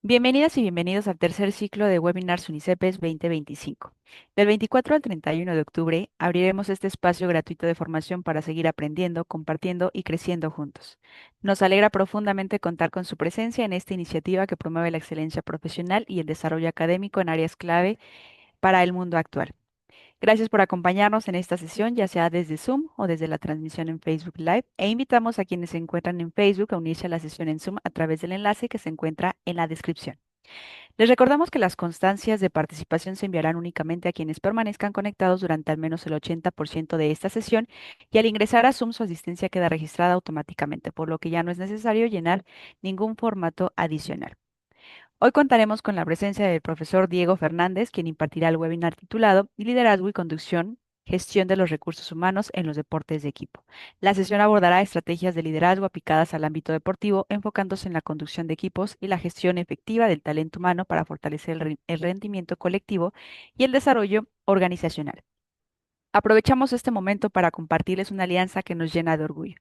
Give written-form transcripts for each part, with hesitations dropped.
Bienvenidas y bienvenidos al tercer ciclo de webinars UNICEPES 2025. Del 24 al 31 de octubre abriremos este espacio gratuito de formación para seguir aprendiendo, compartiendo y creciendo juntos. Nos alegra profundamente contar con su presencia en esta iniciativa que promueve la excelencia profesional y el desarrollo académico en áreas clave para el mundo actual. Gracias por acompañarnos en esta sesión, ya sea desde Zoom o desde la transmisión en Facebook Live, e invitamos a quienes se encuentran en Facebook a unirse a la sesión en Zoom a través del enlace que se encuentra en la descripción. Les recordamos que las constancias de participación se enviarán únicamente a quienes permanezcan conectados durante al menos el 80% de esta sesión y al ingresar a Zoom su asistencia queda registrada automáticamente, por lo que ya no es necesario llenar ningún formato adicional. Hoy contaremos con la presencia del profesor Diego Fernández, quien impartirá el webinar titulado Liderazgo y Conducción, Gestión de los Recursos Humanos en los Deportes de Equipo. La sesión abordará estrategias de liderazgo aplicadas al ámbito deportivo, enfocándose en la conducción de equipos y la gestión efectiva del talento humano para fortalecer el rendimiento colectivo y el desarrollo organizacional. Aprovechamos este momento para compartirles una alianza que nos llena de orgullo.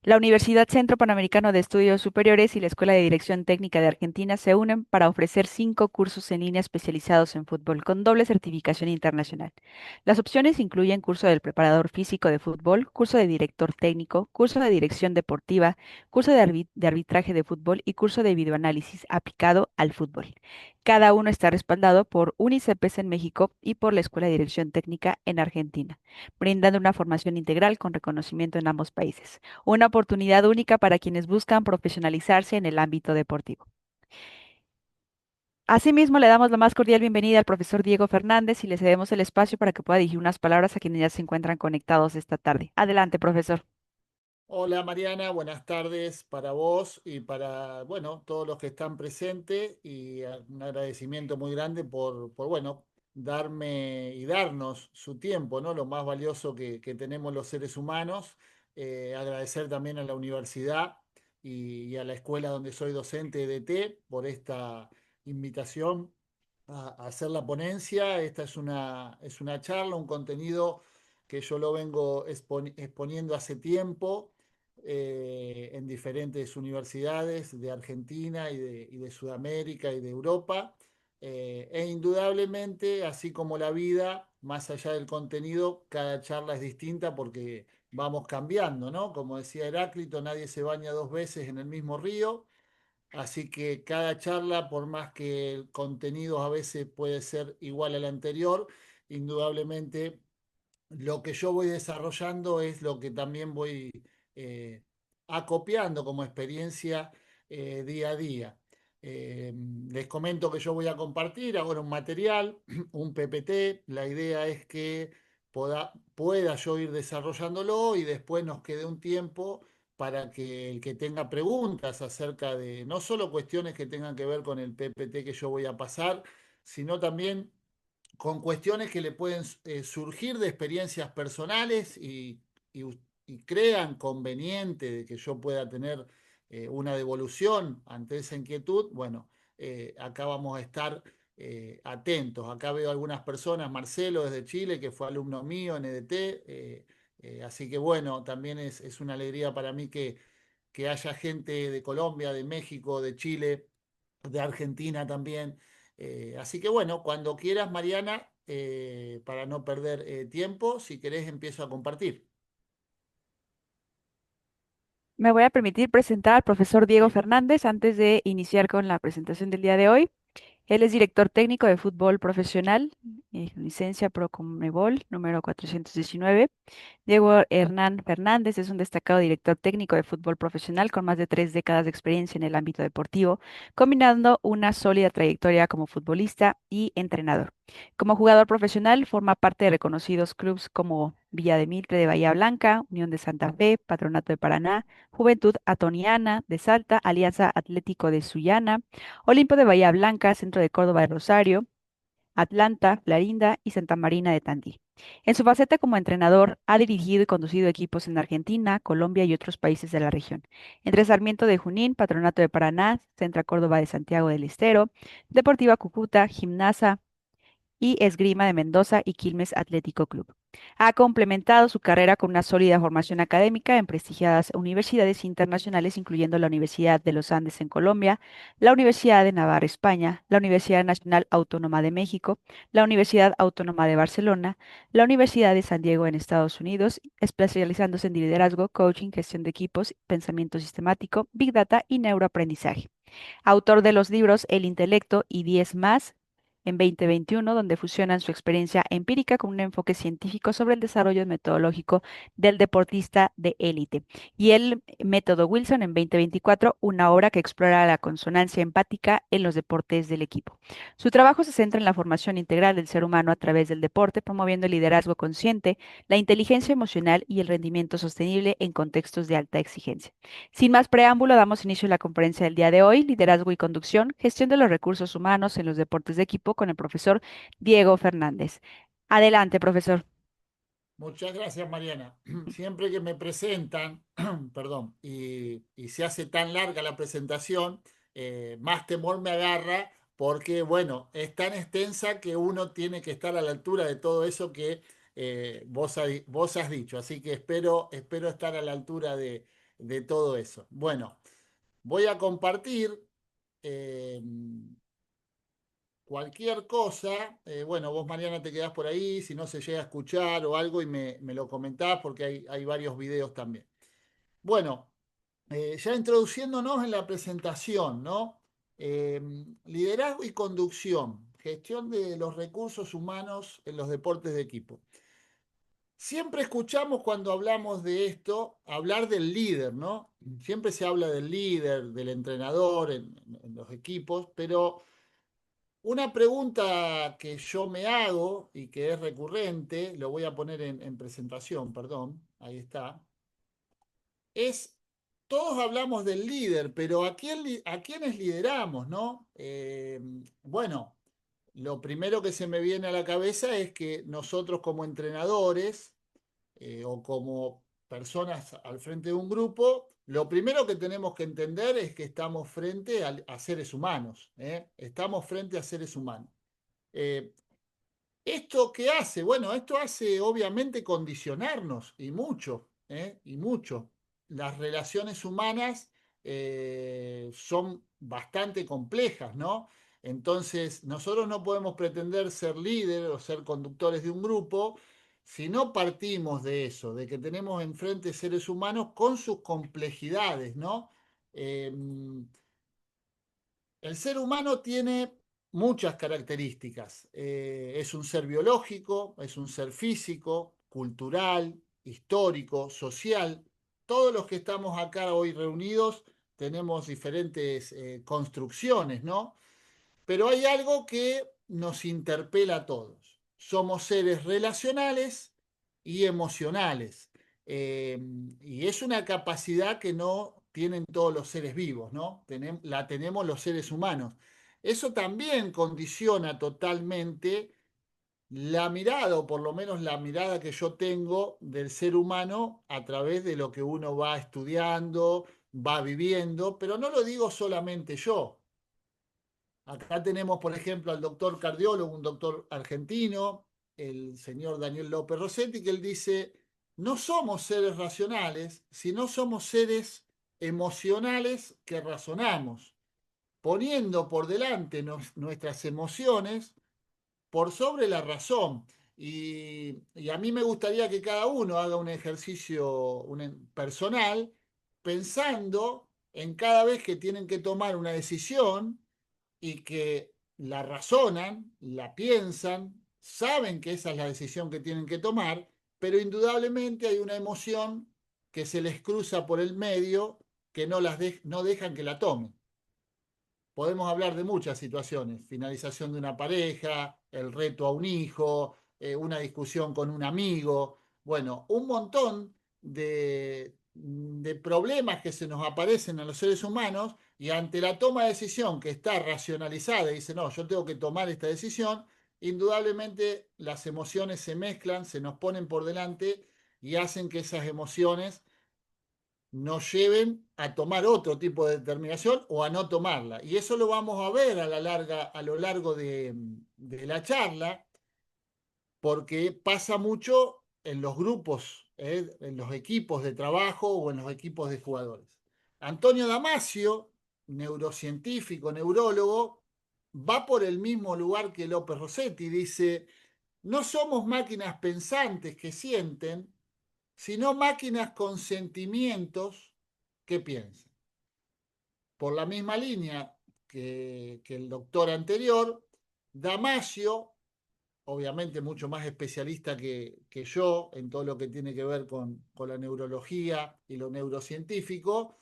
La Universidad Centro Panamericano de Estudios Superiores y la Escuela de Dirección Técnica de Argentina se unen para ofrecer 5 cursos en línea especializados en fútbol con doble certificación internacional. Las opciones incluyen curso del preparador físico de fútbol, curso de director técnico, curso de dirección deportiva, curso de arbitraje de fútbol y curso de videoanálisis aplicado al fútbol. Cada uno está respaldado por UNICEPES en México y por la Escuela de Dirección Técnica en Argentina, brindando una formación integral con reconocimiento en ambos países, una oportunidad única para quienes buscan profesionalizarse en el ámbito deportivo. Asimismo, le damos la más cordial bienvenida al profesor Diego Fernández y le cedemos el espacio para que pueda dirigir unas palabras a quienes ya se encuentran conectados esta tarde. Adelante, profesor. Hola Mariana, buenas tardes para vos y para, bueno, todos los que están presentes y un agradecimiento muy grande por darme y darnos su tiempo, ¿no? Lo más valioso que tenemos los seres humanos. Agradecer también a la universidad y a la escuela donde soy docente de T por esta invitación a hacer la ponencia. Esta es una charla, un contenido que yo lo vengo exponiendo hace tiempo en diferentes universidades de Argentina y de Sudamérica y de Europa. E indudablemente, así como la vida, más allá del contenido, cada charla es distinta porque vamos cambiando, ¿no? Como decía Heráclito, nadie se baña dos veces en el mismo río. Así que cada charla, por más que el contenido a veces puede ser igual al anterior, indudablemente lo que yo voy desarrollando es lo que también voy eh, acopiando como experiencia día a día. Les comento que yo voy a compartir ahora un material, un PPT. La idea es que pueda yo ir desarrollándolo y después nos quede un tiempo para que el que tenga preguntas acerca de no solo cuestiones que tengan que ver con el PPT que yo voy a pasar, sino también con cuestiones que le pueden surgir de experiencias personales y, y crean conveniente de que yo pueda tener una devolución ante esa inquietud, bueno, acá vamos a estar atentos. Acá veo algunas personas, Marcelo desde Chile, que fue alumno mío en EDT, así que bueno, también es una alegría para mí que haya gente de Colombia, de México, de Chile, de Argentina también. Así que bueno, cuando quieras, Mariana, para no perder tiempo, si querés empiezo a compartir. Me voy a permitir presentar al profesor Diego Sí. Fernández antes de iniciar con la presentación del día de hoy. Él es director técnico de fútbol profesional, licencia Pro Conmebol número 419. Diego Hernán Fernández es un destacado director técnico de fútbol profesional con más de 3 décadas de experiencia en el ámbito deportivo, combinando una sólida trayectoria como futbolista y entrenador. Como jugador profesional, forma parte de reconocidos clubes como Villa de Mitre de Bahía Blanca, Unión de Santa Fe, Patronato de Paraná, Juventud Atoniana de Salta, Alianza Atlético de Sullana, Olimpo de Bahía Blanca, Centro de Córdoba de Rosario, Atlanta, Clarinda y Santa Marina de Tandil. En su faceta como entrenador, ha dirigido y conducido equipos en Argentina, Colombia y otros países de la región. Entre Sarmiento de Junín, Patronato de Paraná, Centro Córdoba de Santiago del Estero, Deportiva Cúcuta, Gimnasa y Esgrima de Mendoza y Quilmes Atlético Club. Ha complementado su carrera con una sólida formación académica en prestigiadas universidades internacionales, incluyendo la Universidad de los Andes en Colombia, la Universidad de Navarra, España, la Universidad Nacional Autónoma de México, la Universidad Autónoma de Barcelona, la Universidad de San Diego en Estados Unidos, especializándose en liderazgo, coaching, gestión de equipos, pensamiento sistemático, big data y neuroaprendizaje. Autor de los libros El intelecto y 10 más en 2021, donde fusionan su experiencia empírica con un enfoque científico sobre el desarrollo metodológico del deportista de élite. Y el método Wilson en 2024, una obra que explora la consonancia empática en los deportes del equipo. Su trabajo se centra en la formación integral del ser humano a través del deporte, promoviendo el liderazgo consciente, la inteligencia emocional y el rendimiento sostenible en contextos de alta exigencia. Sin más preámbulo, damos inicio a la conferencia del día de hoy, Liderazgo y Conducción, Gestión de los Recursos Humanos en los Deportes de Equipo, con el profesor Diego Fernández. Adelante, profesor. Muchas gracias, Mariana. Siempre que me presentan, perdón, y se hace tan larga la presentación, más temor me agarra porque, bueno, es tan extensa que uno tiene que estar a la altura de todo eso que vos has dicho. Así que espero estar a la altura de todo eso. Bueno, voy a compartir. eh, Cualquier cosa, bueno, vos Mariana te quedás por ahí, si no se llega a escuchar o algo y me lo comentás porque hay varios videos también. Bueno, ya introduciéndonos en la presentación, ¿no? Eh, Liderazgo y conducción, gestión de los recursos humanos en los deportes de equipo. Siempre escuchamos cuando hablamos de esto hablar del líder, ¿no? Siempre se habla del líder, del entrenador en los equipos, pero una pregunta que yo me hago y que es recurrente, lo voy a poner en presentación, perdón, ahí está, es, todos hablamos del líder, pero a quiénes lideramos, ¿no? Bueno, lo primero que se me viene a la cabeza es que nosotros como entrenadores o como personas al frente de un grupo, lo primero que tenemos que entender es que estamos frente a seres humanos, ¿eh? Estamos frente a seres humanos. Eh, ¿Esto qué hace? Bueno, esto hace obviamente condicionarnos y mucho, ¿eh? Y mucho. Las relaciones humanas son bastante complejas, ¿no? Entonces, nosotros no podemos pretender ser líderes o ser conductores de un grupo si no partimos de eso, de que tenemos enfrente seres humanos con sus complejidades, ¿no? Eh, el ser humano tiene muchas características. Es un ser biológico, es un ser físico, cultural, histórico, social. Todos los que estamos acá hoy reunidos tenemos diferentes construcciones, ¿no? Pero hay algo que nos interpela a todos. Somos seres relacionales y emocionales. Eh, y es una capacidad que no tienen todos los seres vivos, ¿no? La tenemos los seres humanos. Eso también condiciona totalmente la mirada, o por lo menos la mirada que yo tengo del ser humano a través de lo que uno va estudiando, va viviendo, pero no lo digo solamente yo. Acá tenemos, por ejemplo, al doctor cardiólogo, un doctor argentino, el señor Daniel López Rossetti, que él dice, no somos seres racionales, sino somos seres emocionales que razonamos, poniendo por delante nuestras emociones por sobre la razón. Y a mí me gustaría que cada uno haga un ejercicio personal pensando en cada vez que tienen que tomar una decisión y que la razonan, la piensan, saben que esa es la decisión que tienen que tomar, pero indudablemente hay una emoción que se les cruza por el medio que no dejan que la tomen. Podemos hablar de muchas situaciones, finalización de una pareja, el reto a un hijo, una discusión con un amigo, bueno, un montón de problemas que se nos aparecen a los seres humanos y ante la toma de decisión que está racionalizada y dice, no, yo tengo que tomar esta decisión, indudablemente las emociones se mezclan, se nos ponen por delante y hacen que esas emociones nos lleven a tomar otro tipo de determinación o a no tomarla. Y eso lo vamos a ver a lo largo de la charla, porque pasa mucho en los grupos, en los equipos de trabajo o en los equipos de jugadores. Antonio Damasio, neurocientífico, neurólogo, va por el mismo lugar que López Rossetti. Dice, no somos máquinas pensantes que sienten, sino máquinas con sentimientos que piensan. Por la misma línea que el doctor anterior, Damasio, obviamente mucho más especialista que yo en todo lo que tiene que ver con la neurología y lo neurocientífico,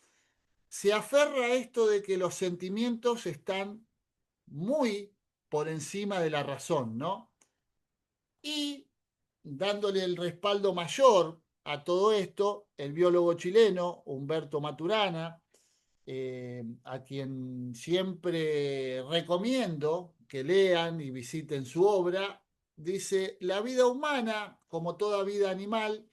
se aferra a esto de que los sentimientos están muy por encima de la razón, ¿no? Y dándole el respaldo mayor a todo esto, el biólogo chileno Humberto Maturana, a quien siempre recomiendo que lean y visiten su obra, dice, la vida humana, como toda vida animal,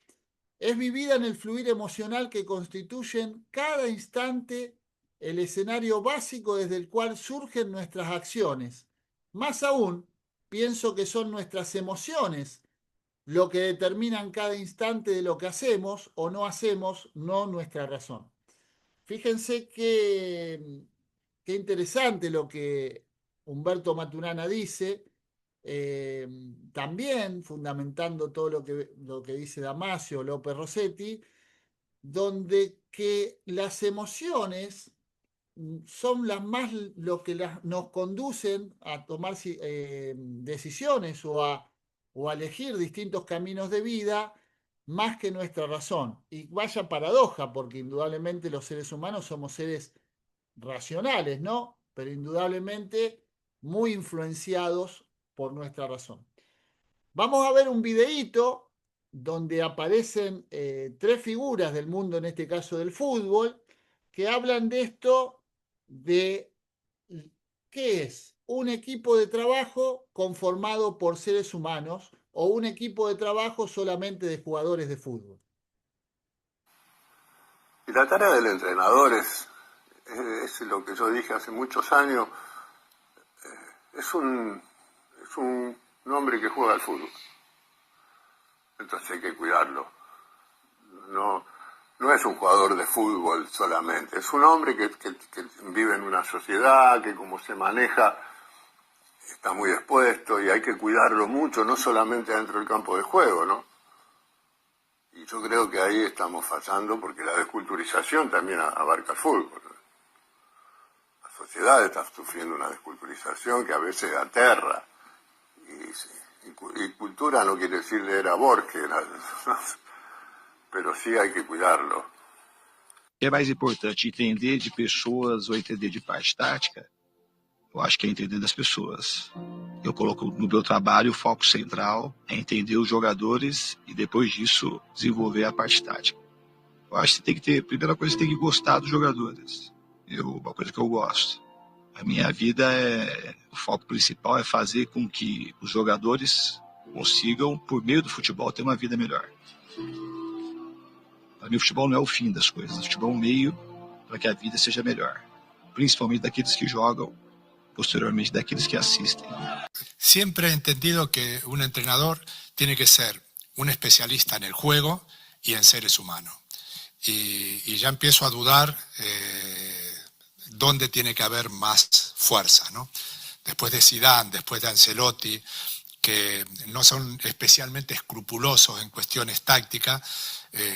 es vivida en el fluir emocional que constituyen cada instante el escenario básico desde el cual surgen nuestras acciones. Más aún, pienso que son nuestras emociones lo que determinan cada instante de lo que hacemos o no hacemos, no nuestra razón. Fíjense qué interesante lo que Humberto Maturana dice, eh, también fundamentando todo lo que dice Damasio, López Rossetti, donde que las emociones son las más lo que nos conducen a tomar decisiones o a elegir distintos caminos de vida más que nuestra razón. Y vaya paradoja, porque indudablemente los seres humanos somos seres racionales, ¿no? Pero indudablemente muy influenciados por nuestra razón. Vamos a ver un videíto donde aparecen tres figuras del mundo, en este caso del fútbol, que hablan de esto, de qué es un equipo de trabajo conformado por seres humanos o un equipo de trabajo solamente de jugadores de fútbol. Y la tarea del entrenador es lo que yo dije hace muchos años, es un hombre que juega al fútbol. Entonces hay que cuidarlo. No, no es un jugador de fútbol solamente, es un hombre que vive en una sociedad, que como se maneja está muy expuesto y hay que cuidarlo mucho, no solamente dentro del campo de juego, ¿no? Y yo creo que ahí estamos fallando porque la desculturización también abarca el fútbol. La sociedad está sufriendo una desculturización que a veces aterra. Y cultura no quiere decir leer a Borges, pero sí hay que cuidarlo. É mais importante entender de pessoas ou entender de parte tática? Eu acho que é entender das pessoas. Eu coloco no meu trabalho o foco central é entender os jogadores e depois disso desenvolver a parte tática. Eu acho que você tem que ter, primeira coisa, você tem que gostar dos jogadores. Uma coisa que eu gosto. A minha vida o foco principal é fazer com que os jogadores consigam, por meio do futebol, ter uma vida melhor. Para mim, o futebol não é o fim das coisas. O futebol é um meio para que a vida seja melhor. Principalmente daqueles que jogam, posteriormente daqueles que asistem. Siempre he entendido que un entrenador tiene que ser un especialista en el juego y en seres humanos. Y ya empiezo a dudar dónde tiene que haber más fuerza, ¿no? Después de Zidane, después de Ancelotti, que no son especialmente escrupulosos en cuestiones tácticas,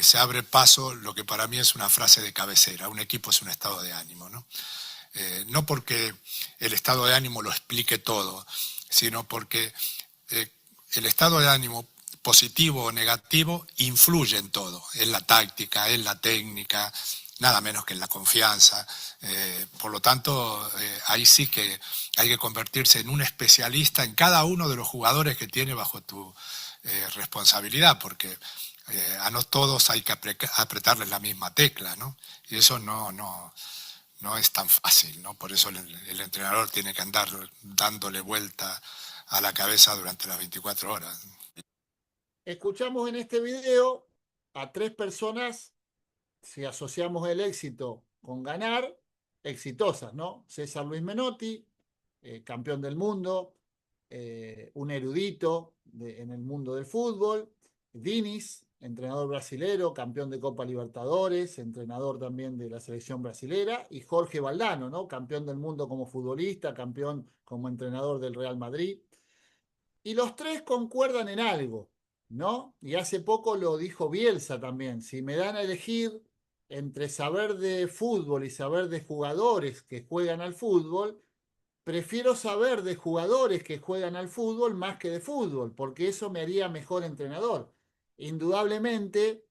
se abre paso lo que para mí es una frase de cabecera: un equipo es un estado de ánimo, ¿no? No porque el estado de ánimo lo explique todo, sino porque el estado de ánimo positivo o negativo influye en todo, en la táctica, en la técnica, nada menos que en la confianza. Por lo tanto, ahí sí que hay que convertirse en un especialista en cada uno de los jugadores que tiene bajo tu responsabilidad, porque a no todos hay que apretarles la misma tecla, ¿no? Y eso no es tan fácil, ¿no? Por eso el entrenador tiene que andar dándole vuelta a la cabeza durante las 24 horas. Escuchamos en este video a tres personas, si asociamos el éxito con ganar, exitosas, ¿no? César Luis Menotti, campeón del mundo, un erudito en el mundo del fútbol, Diniz, entrenador brasilero, campeón de Copa Libertadores, entrenador también de la selección brasilera, y Jorge Valdano, ¿no? Campeón del mundo como futbolista, campeón como entrenador del Real Madrid. Y los tres concuerdan en algo, ¿no? Y hace poco lo dijo Bielsa también. Si me dan a elegir entre saber de fútbol y saber de jugadores que juegan al fútbol, prefiero saber de jugadores que juegan al fútbol más que de fútbol, porque eso me haría mejor entrenador. Indudablemente,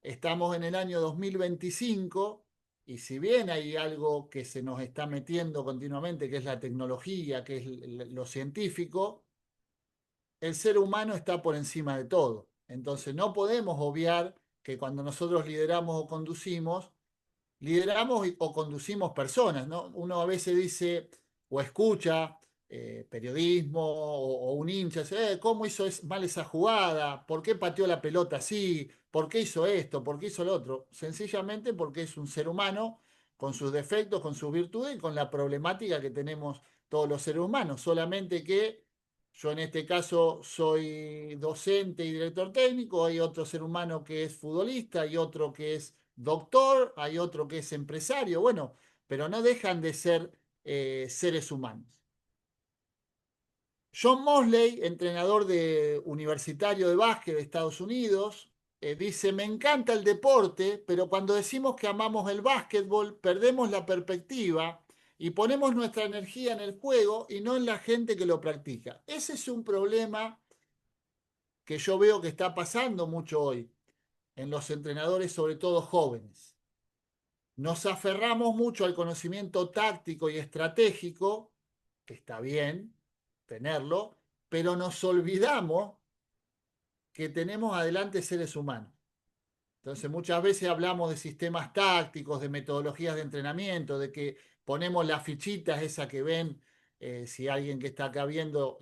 estamos en el año 2025 y si bien hay algo que se nos está metiendo continuamente, que es la tecnología, que es lo científico, el ser humano está por encima de todo. Entonces no podemos obviar que cuando nosotros lideramos o conducimos personas, ¿no? Uno a veces dice o escucha periodismo o un hincha, dice, ¿cómo hizo mal esa jugada? ¿Por qué pateó la pelota así? ¿Por qué hizo esto? ¿Por qué hizo lo otro? Sencillamente porque es un ser humano con sus defectos, con sus virtudes y con la problemática que tenemos todos los seres humanos. Solamente que yo en este caso soy docente y director técnico, hay otro ser humano que es futbolista, hay otro que es doctor, hay otro que es empresario, bueno, pero no dejan de ser seres humanos. John Mosley, entrenador universitario de básquet de Estados Unidos, dice, me encanta el deporte, pero cuando decimos que amamos el básquetbol, perdemos la perspectiva y ponemos nuestra energía en el juego y no en la gente que lo practica. Ese es un problema que yo veo que está pasando mucho hoy en los entrenadores, sobre todo jóvenes. Nos aferramos mucho al conocimiento táctico y estratégico, que está bien tenerlo, pero nos olvidamos que tenemos adelante seres humanos. Entonces muchas veces hablamos de sistemas tácticos, de metodologías de entrenamiento, de que ponemos las fichitas, esa que ven, si alguien que está acá viendo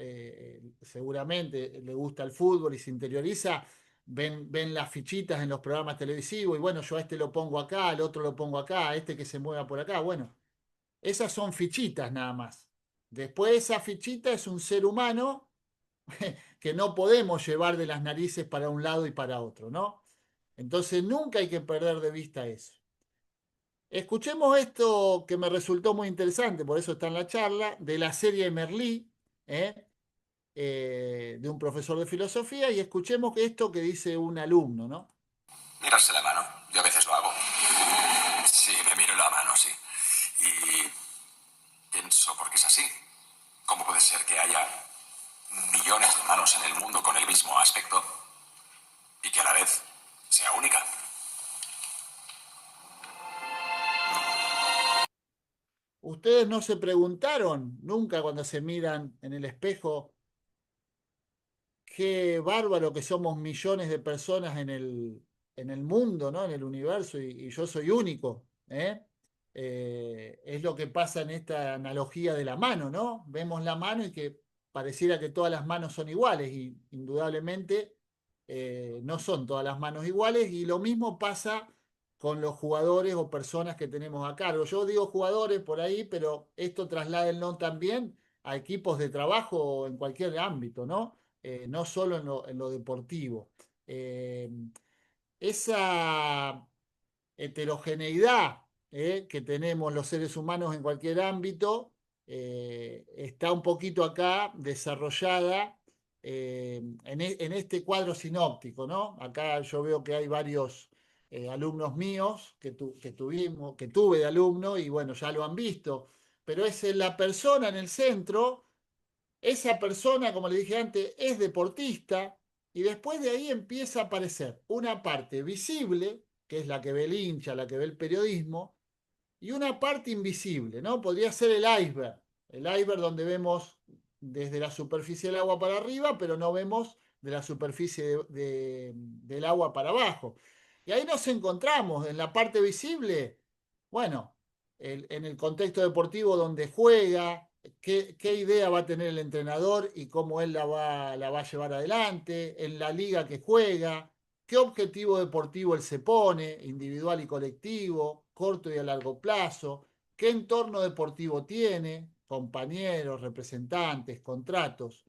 seguramente le gusta el fútbol y se interioriza, ven las fichitas en los programas televisivos y bueno, yo a este lo pongo acá, al otro lo pongo acá, a este que se mueva por acá. Bueno, esas son fichitas nada más. Después esa fichita es un ser humano que no podemos llevar de las narices para un lado y para otro, ¿no? Entonces nunca hay que perder de vista eso. Escuchemos esto que me resultó muy interesante, por eso está en la charla, de la serie Merlí, de un profesor de filosofía, y escuchemos esto que dice un alumno, ¿no? Mirarse la mano. Yo a veces lo hago. Sí, me miro la mano, sí. Y pienso, ¿por qué es así? ¿Cómo puede ser que haya millones de manos en el mundo con el mismo aspecto y que a la vez sea única? ¿Ustedes no se preguntaron nunca cuando se miran en el espejo qué bárbaro que somos millones de personas en el mundo, ¿no? En el universo, y yo soy único, ¿eh? Es lo que pasa en esta analogía de la mano, ¿no? Vemos la mano y que pareciera que todas las manos son iguales, y indudablemente no son todas las manos iguales, y lo mismo pasa con los jugadores o personas que tenemos a cargo. Yo digo jugadores por ahí, pero esto trasládenlo también a equipos de trabajo en cualquier ámbito, ¿no? No solo en lo deportivo. Eh, esa heterogeneidad que tenemos los seres humanos en cualquier ámbito está un poquito acá desarrollada en este cuadro sinóptico, ¿no? Acá yo veo que hay varios alumnos míos que tuve de alumno y bueno, ya lo han visto, pero es la persona en el centro. Esa persona, como le dije antes, es deportista y después de ahí empieza a aparecer una parte visible, que es la que ve el hincha, la que ve el periodismo, y una parte invisible, ¿no? Podría ser el iceberg donde vemos desde la superficie del agua para arriba, pero no vemos de la superficie del agua para abajo. Y ahí nos encontramos en la parte visible, bueno, en el contexto deportivo donde juega, qué idea va a tener el entrenador y cómo él la va a llevar adelante, en la liga que juega, qué objetivo deportivo él se pone, individual y colectivo, corto y a largo plazo, qué entorno deportivo tiene, compañeros, representantes, contratos.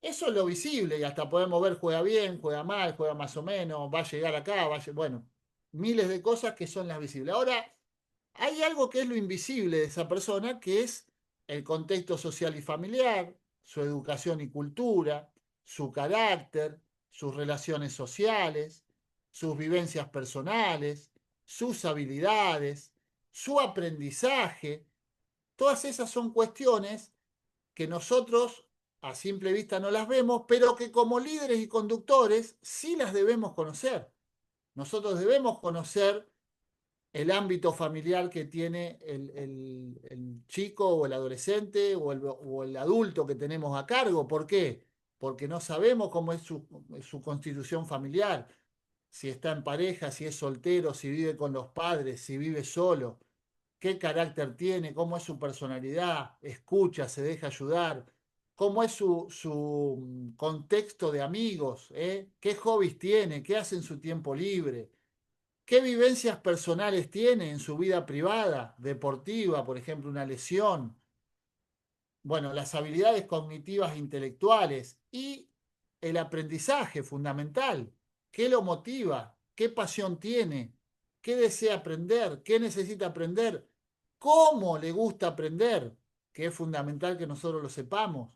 Eso es lo visible y hasta podemos ver juega bien, juega mal, juega más o menos, va a llegar acá, bueno, miles de cosas que son las visibles. Ahora, hay algo que es lo invisible de esa persona, que es el contexto social y familiar, su educación y cultura, su carácter, sus relaciones sociales, sus vivencias personales, sus habilidades, su aprendizaje. Todas esas son cuestiones que nosotros a simple vista no las vemos, pero que como líderes y conductores sí las debemos conocer. Nosotros debemos conocer el ámbito familiar que tiene el chico o el adolescente o el adulto que tenemos a cargo. ¿Por qué? Porque no sabemos cómo es su constitución familiar, si está en pareja, si es soltero, si vive con los padres, si vive solo, qué carácter tiene, cómo es su personalidad, escucha, se deja ayudar, cómo es su contexto de amigos, qué hobbies tiene, qué hace en su tiempo libre. ¿Qué vivencias personales tiene en su vida privada, deportiva, por ejemplo, una lesión? Bueno, las habilidades cognitivas e intelectuales y el aprendizaje fundamental. ¿Qué lo motiva? ¿Qué pasión tiene? ¿Qué desea aprender? ¿Qué necesita aprender? ¿Cómo le gusta aprender? Que es fundamental que nosotros lo sepamos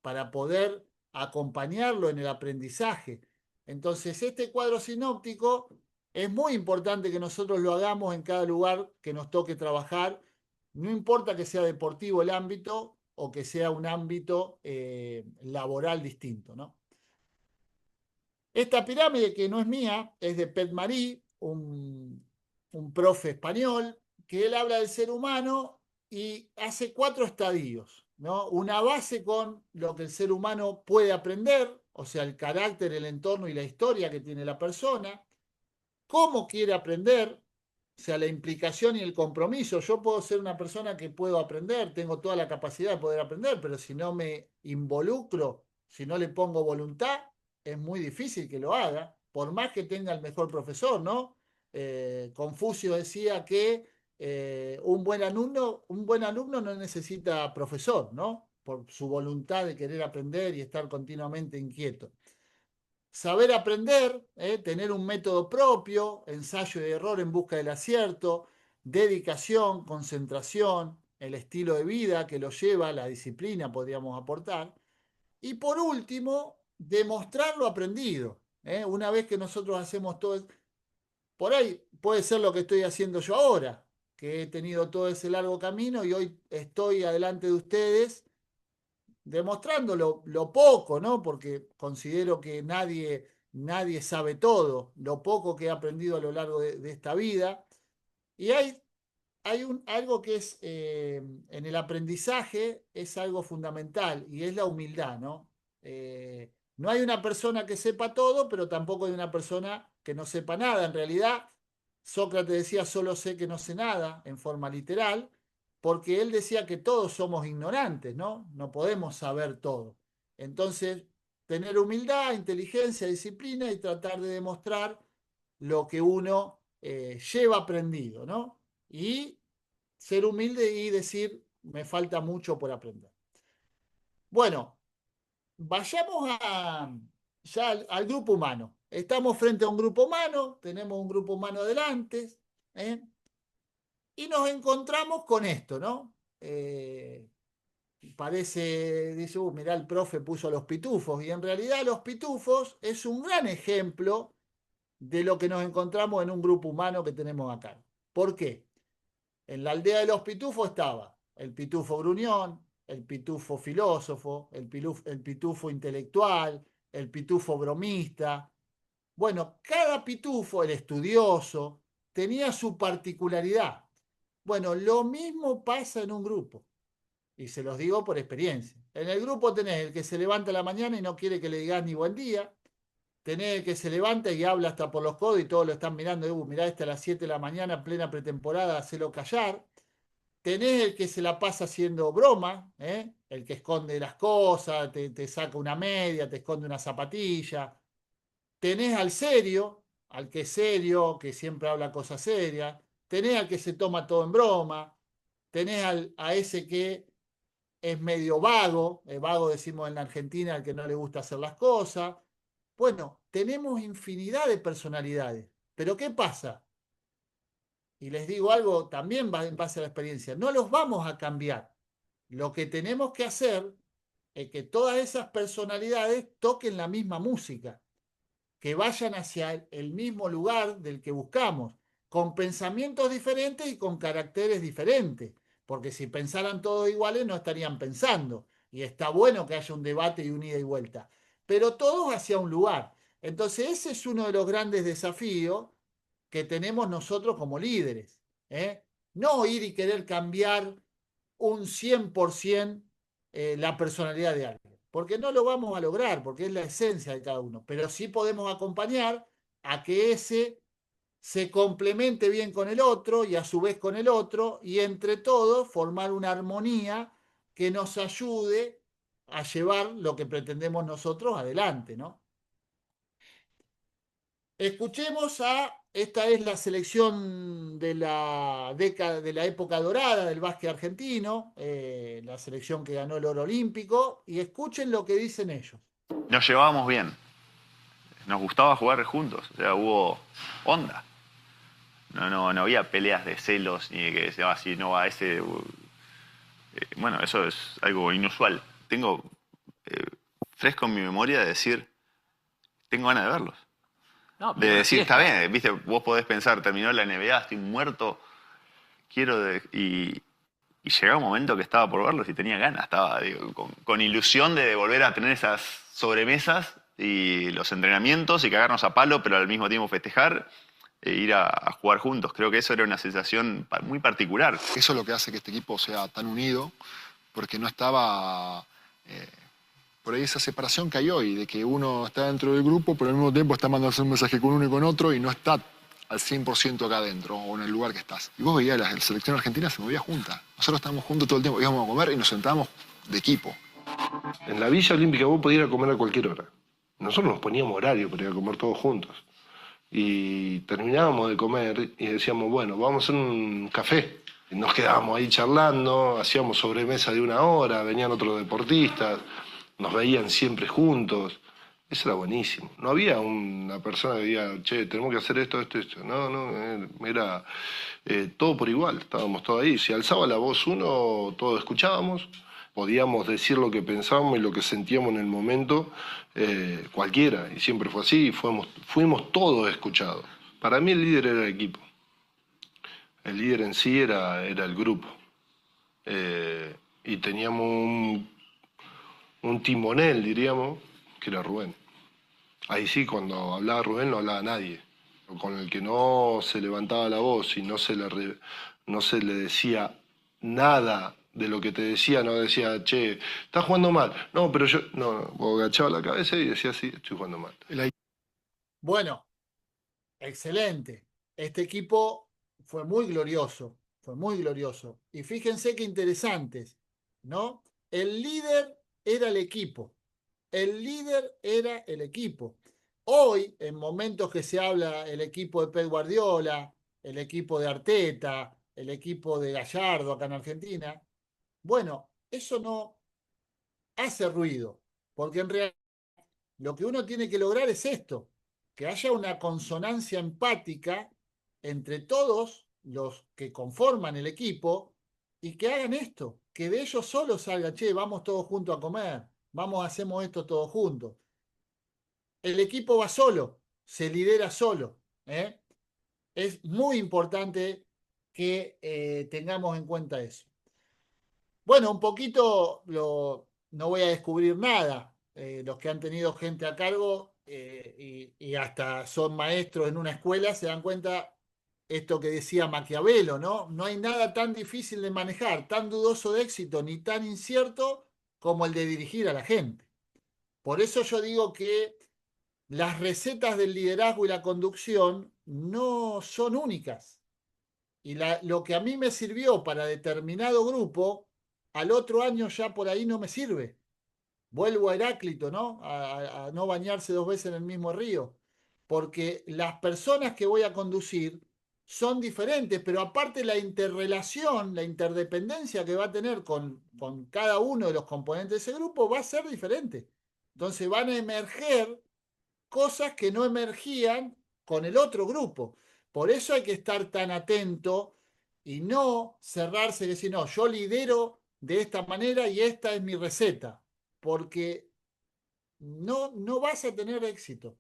para poder acompañarlo en el aprendizaje. Entonces, este cuadro sinóptico es muy importante que nosotros lo hagamos en cada lugar que nos toque trabajar, no importa que sea deportivo el ámbito o que sea un ámbito laboral distinto, ¿no? Esta pirámide, que no es mía, es de Pet Marie, un profe español, que él habla del ser humano y hace 4 estadios, ¿no? Una base con lo que el ser humano puede aprender, o sea, el carácter, el entorno y la historia que tiene la persona, cómo quiere aprender, o sea, la implicación y el compromiso. Yo puedo ser una persona que puedo aprender, tengo toda la capacidad de poder aprender, pero si no me involucro, si no le pongo voluntad, es muy difícil que lo haga, por más que tenga el mejor profesor, ¿no? Confucio decía que un buen alumno no necesita profesor, ¿no? Por su voluntad de querer aprender y estar continuamente inquieto. Saber aprender, tener un método propio, ensayo y error en busca del acierto, dedicación, concentración, el estilo de vida que lo lleva, la disciplina podríamos aportar. Y por último, demostrar lo aprendido. Una vez que nosotros hacemos todo, por ahí puede ser lo que estoy haciendo yo ahora, que he tenido todo ese largo camino y hoy estoy adelante de ustedes demostrando lo poco, ¿no? Porque considero que nadie sabe todo, lo poco que he aprendido a lo largo de esta vida. Y hay algo que es, en el aprendizaje, es algo fundamental y es la humildad, ¿no? No hay una persona que sepa todo, pero tampoco hay una persona que no sepa nada. En realidad, Sócrates decía, solo sé que no sé nada, en forma literal, porque él decía que todos somos ignorantes, ¿no? No podemos saber todo. Entonces, tener humildad, inteligencia, disciplina y tratar de demostrar lo que uno lleva aprendido, ¿no? Y ser humilde y decir, me falta mucho por aprender. Bueno, vayamos ya al grupo humano. Estamos frente a un grupo humano, tenemos un grupo humano adelante, ¿eh? Y nos encontramos con esto, ¿no? Dice, mirá, el profe puso los pitufos, y en realidad los pitufos es un gran ejemplo de lo que nos encontramos en un grupo humano que tenemos acá. ¿Por qué? En la aldea de los pitufos estaba el pitufo gruñón, el pitufo filósofo, el pitufo intelectual, el pitufo bromista. Bueno, cada pitufo, el estudioso, tenía su particularidad. Bueno, lo mismo pasa en un grupo, y se los digo por experiencia. En el grupo tenés el que se levanta a la mañana y no quiere que le digas ni buen día, tenés el que se levanta y habla hasta por los codos y todos lo están mirando, mirá, este a las 7 de la mañana, plena pretemporada, hacelo callar. Tenés el que se la pasa haciendo broma, el que esconde las cosas, te saca una media, te esconde una zapatilla. Tenés al serio, al que es serio, que siempre habla cosas serias. Tenés al que se toma todo en broma. Tenés a ese que es medio vago, vago decimos en la Argentina al que no le gusta hacer las cosas. Bueno, tenemos infinidad de personalidades, pero ¿qué pasa? Y les digo algo también en base a la experiencia, no los vamos a cambiar. Lo que tenemos que hacer es que todas esas personalidades toquen la misma música, que vayan hacia el mismo lugar del que buscamos, con pensamientos diferentes y con caracteres diferentes, porque si pensaran todos iguales no estarían pensando, y está bueno que haya un debate y un ida y vuelta, pero todos hacia un lugar. Entonces ese es uno de los grandes desafíos que tenemos nosotros como líderes, ¿eh? No ir y querer cambiar un 100% la personalidad de alguien, porque no lo vamos a lograr, porque es la esencia de cada uno, pero sí podemos acompañar a que ese se complemente bien con el otro y a su vez con el otro, y entre todos formar una armonía que nos ayude a llevar lo que pretendemos nosotros adelante, ¿no? Escuchemos esta es la selección de la década, de la época dorada del básquet argentino, la selección que ganó el oro olímpico, y escuchen lo que dicen ellos. Nos llevábamos bien, nos gustaba jugar juntos, o sea, hubo onda. No había peleas de celos ni de que se va así, no va ese. Bueno, eso es algo inusual. Tengo fresco en mi memoria de decir, tengo ganas de verlos. No, De pero decir, sí, está bien, viste, vos podés pensar, terminó la NBA, estoy muerto, y llegaba un momento que estaba por verlos y tenía ganas, estaba digo, con ilusión de volver a tener esas sobremesas y los entrenamientos y cagarnos a palo, pero al mismo tiempo festejar e ir a jugar juntos. Creo que eso era una sensación muy particular. Eso es lo que hace que este equipo sea tan unido, porque no estaba por ahí esa separación que hay hoy, de que uno está dentro del grupo, pero al mismo tiempo está mandando un mensaje con uno y con otro y no está al 100% acá adentro o en el lugar que estás. Y vos veías la selección argentina se movía junta. Nosotros estábamos juntos todo el tiempo, íbamos a comer y nos sentábamos de equipo. En la Villa Olímpica vos podías ir a comer a cualquier hora. Nosotros nos poníamos horario para ir a comer todos juntos. Y terminábamos de comer y decíamos, bueno, vamos a hacer un café. Y nos quedábamos ahí charlando, hacíamos sobremesa de 1 hora, venían otros deportistas, nos veían siempre juntos. Eso era buenísimo. No había una persona que diga, che, tenemos que hacer esto, esto, esto. No, era todo por igual, estábamos todos ahí. Si alzaba la voz uno, todos escuchábamos, podíamos decir lo que pensábamos y lo que sentíamos en el momento, cualquiera, y siempre fue así, fuimos todos escuchados. Para mí el líder era el equipo. El líder en sí era el grupo. Y teníamos un timonel, diríamos, que era Rubén. Ahí sí, cuando hablaba Rubén no hablaba nadie. Con el que no se levantaba la voz y no se le decía nada de lo que te decía, no decía, che, estás jugando mal. No, pero yo, no, vos agachaba la cabeza y decía, sí, estoy jugando mal. Bueno, excelente. Este equipo fue muy glorioso, fue muy glorioso. Y fíjense qué interesantes, ¿no? El líder era el equipo. El líder era el equipo. Hoy, en momentos que se habla el equipo de Pep Guardiola, el equipo de Arteta, el equipo de Gallardo acá en Argentina, bueno, eso no hace ruido, porque en realidad lo que uno tiene que lograr es esto, que haya una consonancia empática entre todos los que conforman el equipo y que hagan esto, que de ellos solos salga, che, vamos todos juntos a comer, vamos, hacemos esto todos juntos. El equipo va solo, se lidera solo. Es muy importante que tengamos en cuenta eso. Bueno, un poquito, no voy a descubrir nada. Los que han tenido gente a cargo y hasta son maestros en una escuela se dan cuenta esto que decía Maquiavelo, ¿no? No hay nada tan difícil de manejar, tan dudoso de éxito, ni tan incierto como el de dirigir a la gente. Por eso yo digo que las recetas del liderazgo y la conducción no son únicas. Y lo que a mí me sirvió para determinado grupo, al otro año ya por ahí no me sirve. Vuelvo a Heráclito, ¿no? A no bañarse 2 veces en el mismo río. Porque las personas que voy a conducir son diferentes, pero aparte la interrelación, la interdependencia que va a tener con cada uno de los componentes de ese grupo va a ser diferente. Entonces van a emerger cosas que no emergían con el otro grupo. Por eso hay que estar tan atento y no cerrarse y decir, no, yo lidero de esta manera y esta es mi receta, porque no vas a tener éxito.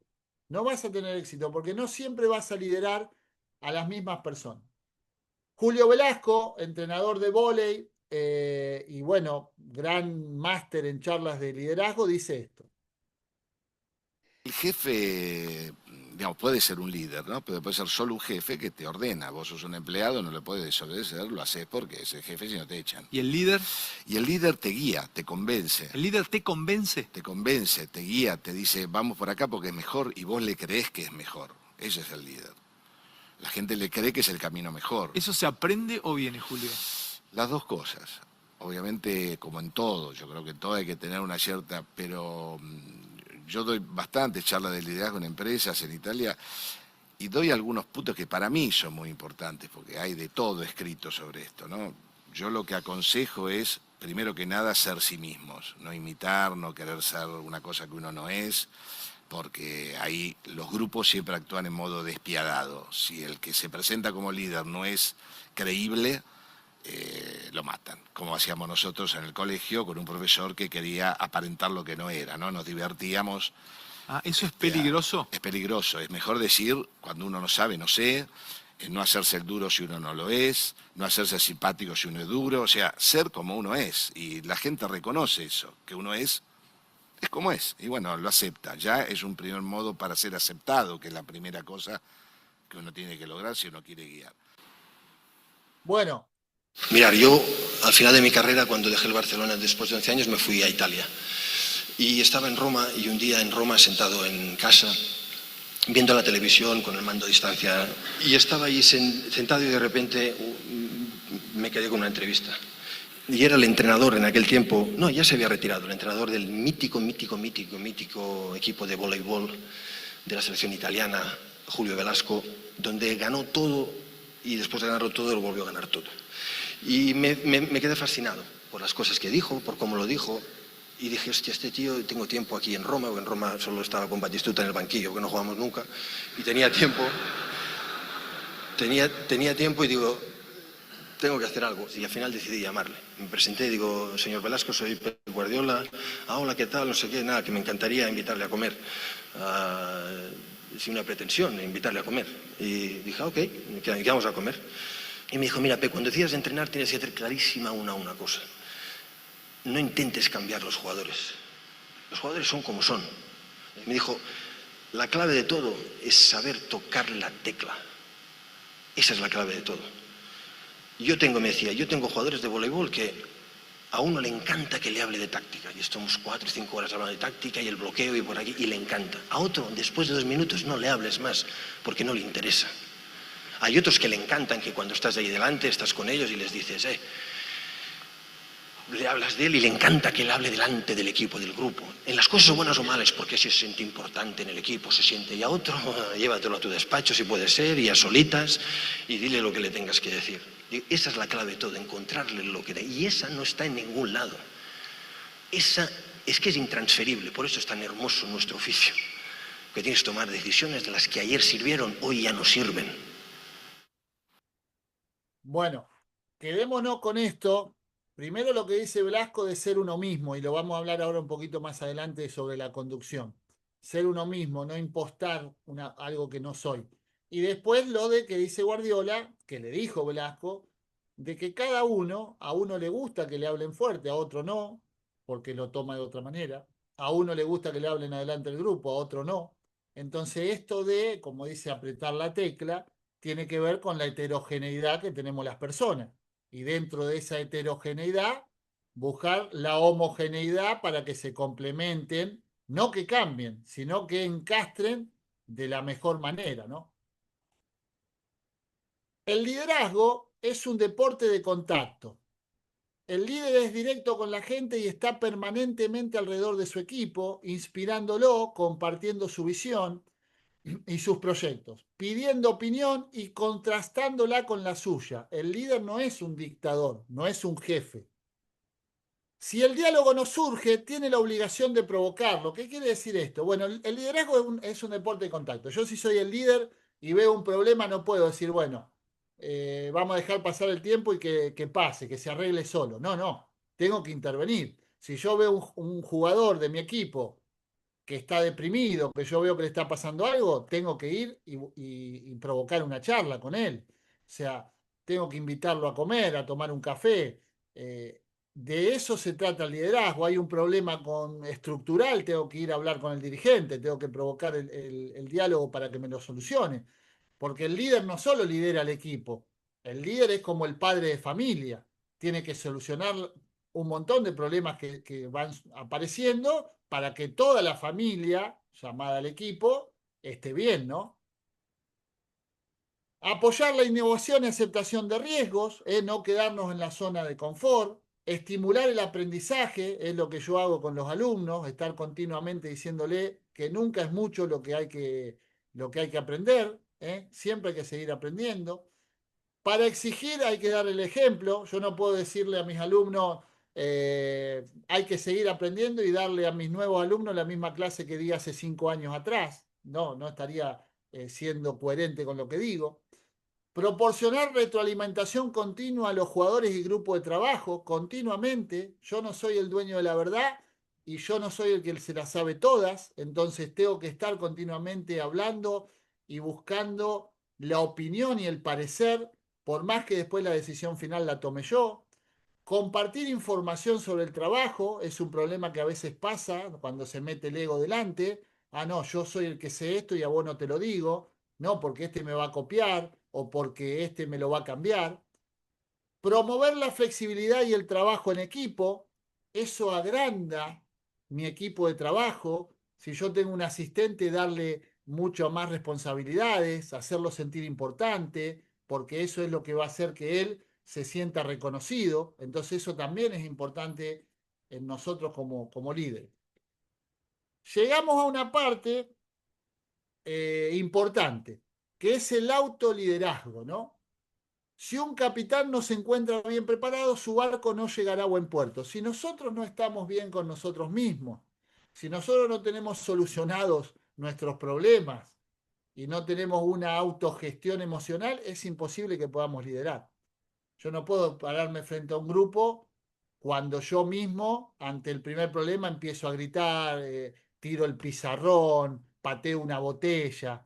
No vas a tener éxito porque no siempre vas a liderar a las mismas personas. Julio Velasco, entrenador de vóley y bueno, gran máster en charlas de liderazgo, dice esto. El jefe, digamos, puede ser un líder, ¿no? Pero puede ser solo un jefe que te ordena. Vos sos un empleado, no le puedes desobedecer, lo haces porque es el jefe si no te echan. ¿Y el líder? Y el líder te guía, te convence. ¿El líder te convence? Te convence, te guía, te dice, vamos por acá porque es mejor y vos le creés que es mejor. Ese es el líder. La gente le cree que es el camino mejor. ¿Eso se aprende o viene, Julio? Las dos cosas. Obviamente, como en todo, yo creo que en todo hay que tener una cierta, pero yo doy bastantes charlas de liderazgo en empresas en Italia y doy algunos puntos que para mí son muy importantes, porque hay de todo escrito sobre esto, ¿no? Yo lo que aconsejo es, primero que nada, ser sí mismos, no imitar, no querer ser una cosa que uno no es, porque ahí los grupos siempre actúan en modo despiadado. Si el que se presenta como líder no es creíble, lo matan, como hacíamos nosotros en el colegio con un profesor que quería aparentar lo que no era, ¿no? Nos divertíamos. Ah, ¿eso es peligroso? Es peligroso, es mejor decir cuando uno no sabe, no sé, no hacerse el duro si uno no lo es, no hacerse simpático si uno es duro, o sea, ser como uno es, y la gente reconoce eso, que uno es como es, y bueno, lo acepta, ya es un primer modo para ser aceptado, que es la primera cosa que uno tiene que lograr si uno quiere guiar. Bueno. Mirar, yo al final de mi carrera, cuando dejé el Barcelona después de 11 años, me fui a Italia. Y estaba en Roma, y un día en Roma, sentado en casa, viendo la televisión con el mando a distancia, y estaba ahí sentado y de repente me quedé con una entrevista. Y era el entrenador en aquel tiempo, no, ya se había retirado, el entrenador del mítico equipo de voleibol de la selección italiana, Julio Velasco, donde ganó todo y después de ganarlo todo lo volvió a ganar todo. Y me quedé fascinado por las cosas que dijo, por cómo lo dijo, y dije, hostia, este tío, tengo tiempo aquí en Roma, o en Roma solo estaba con Batistuta en el banquillo, que no jugamos nunca, y tenía tiempo y digo, tengo que hacer algo, y al final decidí llamarle. Me presenté y digo, señor Velasco, soy Pep Guardiola. Ah, hola, ¿qué tal? No sé qué, nada, que me encantaría invitarle a comer. Sin una pretensión, invitarle a comer. Y dije, ok, ¿qué vamos a comer? Y me dijo, mira, Pep, cuando decidas entrenar tienes que tener clarísima una cosa. No intentes cambiar los jugadores. Los jugadores son como son. Me dijo, la clave de todo es saber tocar la tecla. Esa es la clave de todo. Yo tengo jugadores de voleibol que a uno le encanta que le hable de táctica. Y estamos 4 o 5 horas hablando de táctica y el bloqueo y por aquí, y le encanta. A otro, después de 2 minutos, no le hables más, porque no le interesa. Hay otros que le encantan que cuando estás ahí delante, estás con ellos y les dices, le hablas de él y le encanta que él hable delante del equipo, del grupo. En las cosas buenas o malas, porque se siente importante en el equipo, se siente. Y a otro, llévatelo a tu despacho si puede ser, y a solitas, y dile lo que le tengas que decir. Y esa es la clave de todo, encontrarle lo que... Y esa no está en ningún lado. Esa es que es intransferible, por eso es tan hermoso nuestro oficio. Que tienes que tomar decisiones de las que ayer sirvieron, hoy ya no sirven. Bueno, quedémonos con esto. Primero lo que dice Velasco de ser uno mismo, y lo vamos a hablar ahora un poquito más adelante sobre la conducción. Ser uno mismo, no impostar algo que no soy. Y después lo de que dice Guardiola, que le dijo Velasco, de que cada uno, a uno le gusta que le hablen fuerte, a otro no, porque lo toma de otra manera. A uno le gusta que le hablen adelante del grupo, a otro no. Entonces esto de, como dice, apretar la tecla, tiene que ver con la heterogeneidad que tenemos las personas. Y dentro de esa heterogeneidad, buscar la homogeneidad para que se complementen, no que cambien, sino que encastren de la mejor manera, ¿no? El liderazgo es un deporte de contacto. El líder es directo con la gente y está permanentemente alrededor de su equipo, inspirándolo, compartiendo su visión. y sus proyectos, pidiendo opinión y contrastándola con la suya. El líder no es un dictador, no es un jefe. Si el diálogo no surge, tiene la obligación de provocarlo. ¿Qué quiere decir esto? Bueno, el liderazgo es un deporte de contacto. Yo si soy el líder y veo un problema, no puedo decir, bueno, vamos a dejar pasar el tiempo y que pase, que se arregle solo. No, no, tengo que intervenir. Si yo veo un jugador de mi equipo que está deprimido, que yo veo que le está pasando algo, tengo que ir y provocar una charla con él. O sea, tengo que invitarlo a comer, a tomar un café. De eso se trata el liderazgo. Hay un problema estructural, tengo que ir a hablar con el dirigente, tengo que provocar el diálogo para que me lo solucione. Porque el líder no solo lidera al equipo, el líder es como el padre de familia. Tiene que solucionar un montón de problemas que van apareciendo para que toda la familia, llamada al equipo, esté bien, ¿no? Apoyar la innovación y aceptación de riesgos, no quedarnos en la zona de confort. Estimular el aprendizaje, es lo que yo hago con los alumnos, estar continuamente diciéndole que nunca es mucho lo que hay que aprender, siempre hay que seguir aprendiendo. Para exigir hay que dar el ejemplo. Yo no puedo decirle a mis alumnos, hay que seguir aprendiendo y darle a mis nuevos alumnos la misma clase que di hace 5 años atrás. No, no estaría siendo coherente con lo que digo. Proporcionar retroalimentación continua a los jugadores y grupos de trabajo, continuamente. Yo no soy el dueño de la verdad y yo no soy el que se las sabe todas, entonces tengo que estar continuamente hablando y buscando la opinión y el parecer, por más que después la decisión final la tome yo. Compartir información sobre el trabajo es un problema que a veces pasa cuando se mete el ego delante. Ah, no, yo soy el que sé esto y a vos no te lo digo. No, porque este me va a copiar o porque este me lo va a cambiar. Promover la flexibilidad y el trabajo en equipo, eso agranda mi equipo de trabajo. Si yo tengo un asistente, darle mucho más responsabilidades, hacerlo sentir importante, porque eso es lo que va a hacer que él se sienta reconocido. Entonces eso también es importante en nosotros como líderes. Llegamos a una parte importante, que es el autoliderazgo, ¿no? Si un capitán no se encuentra bien preparado, su barco no llegará a buen puerto. Si nosotros no estamos bien con nosotros mismos, si nosotros no tenemos solucionados nuestros problemas y no tenemos una autogestión emocional, es imposible que podamos liderar. Yo no puedo pararme frente a un grupo cuando yo mismo, ante el primer problema, empiezo a gritar, tiro el pizarrón, pateo una botella.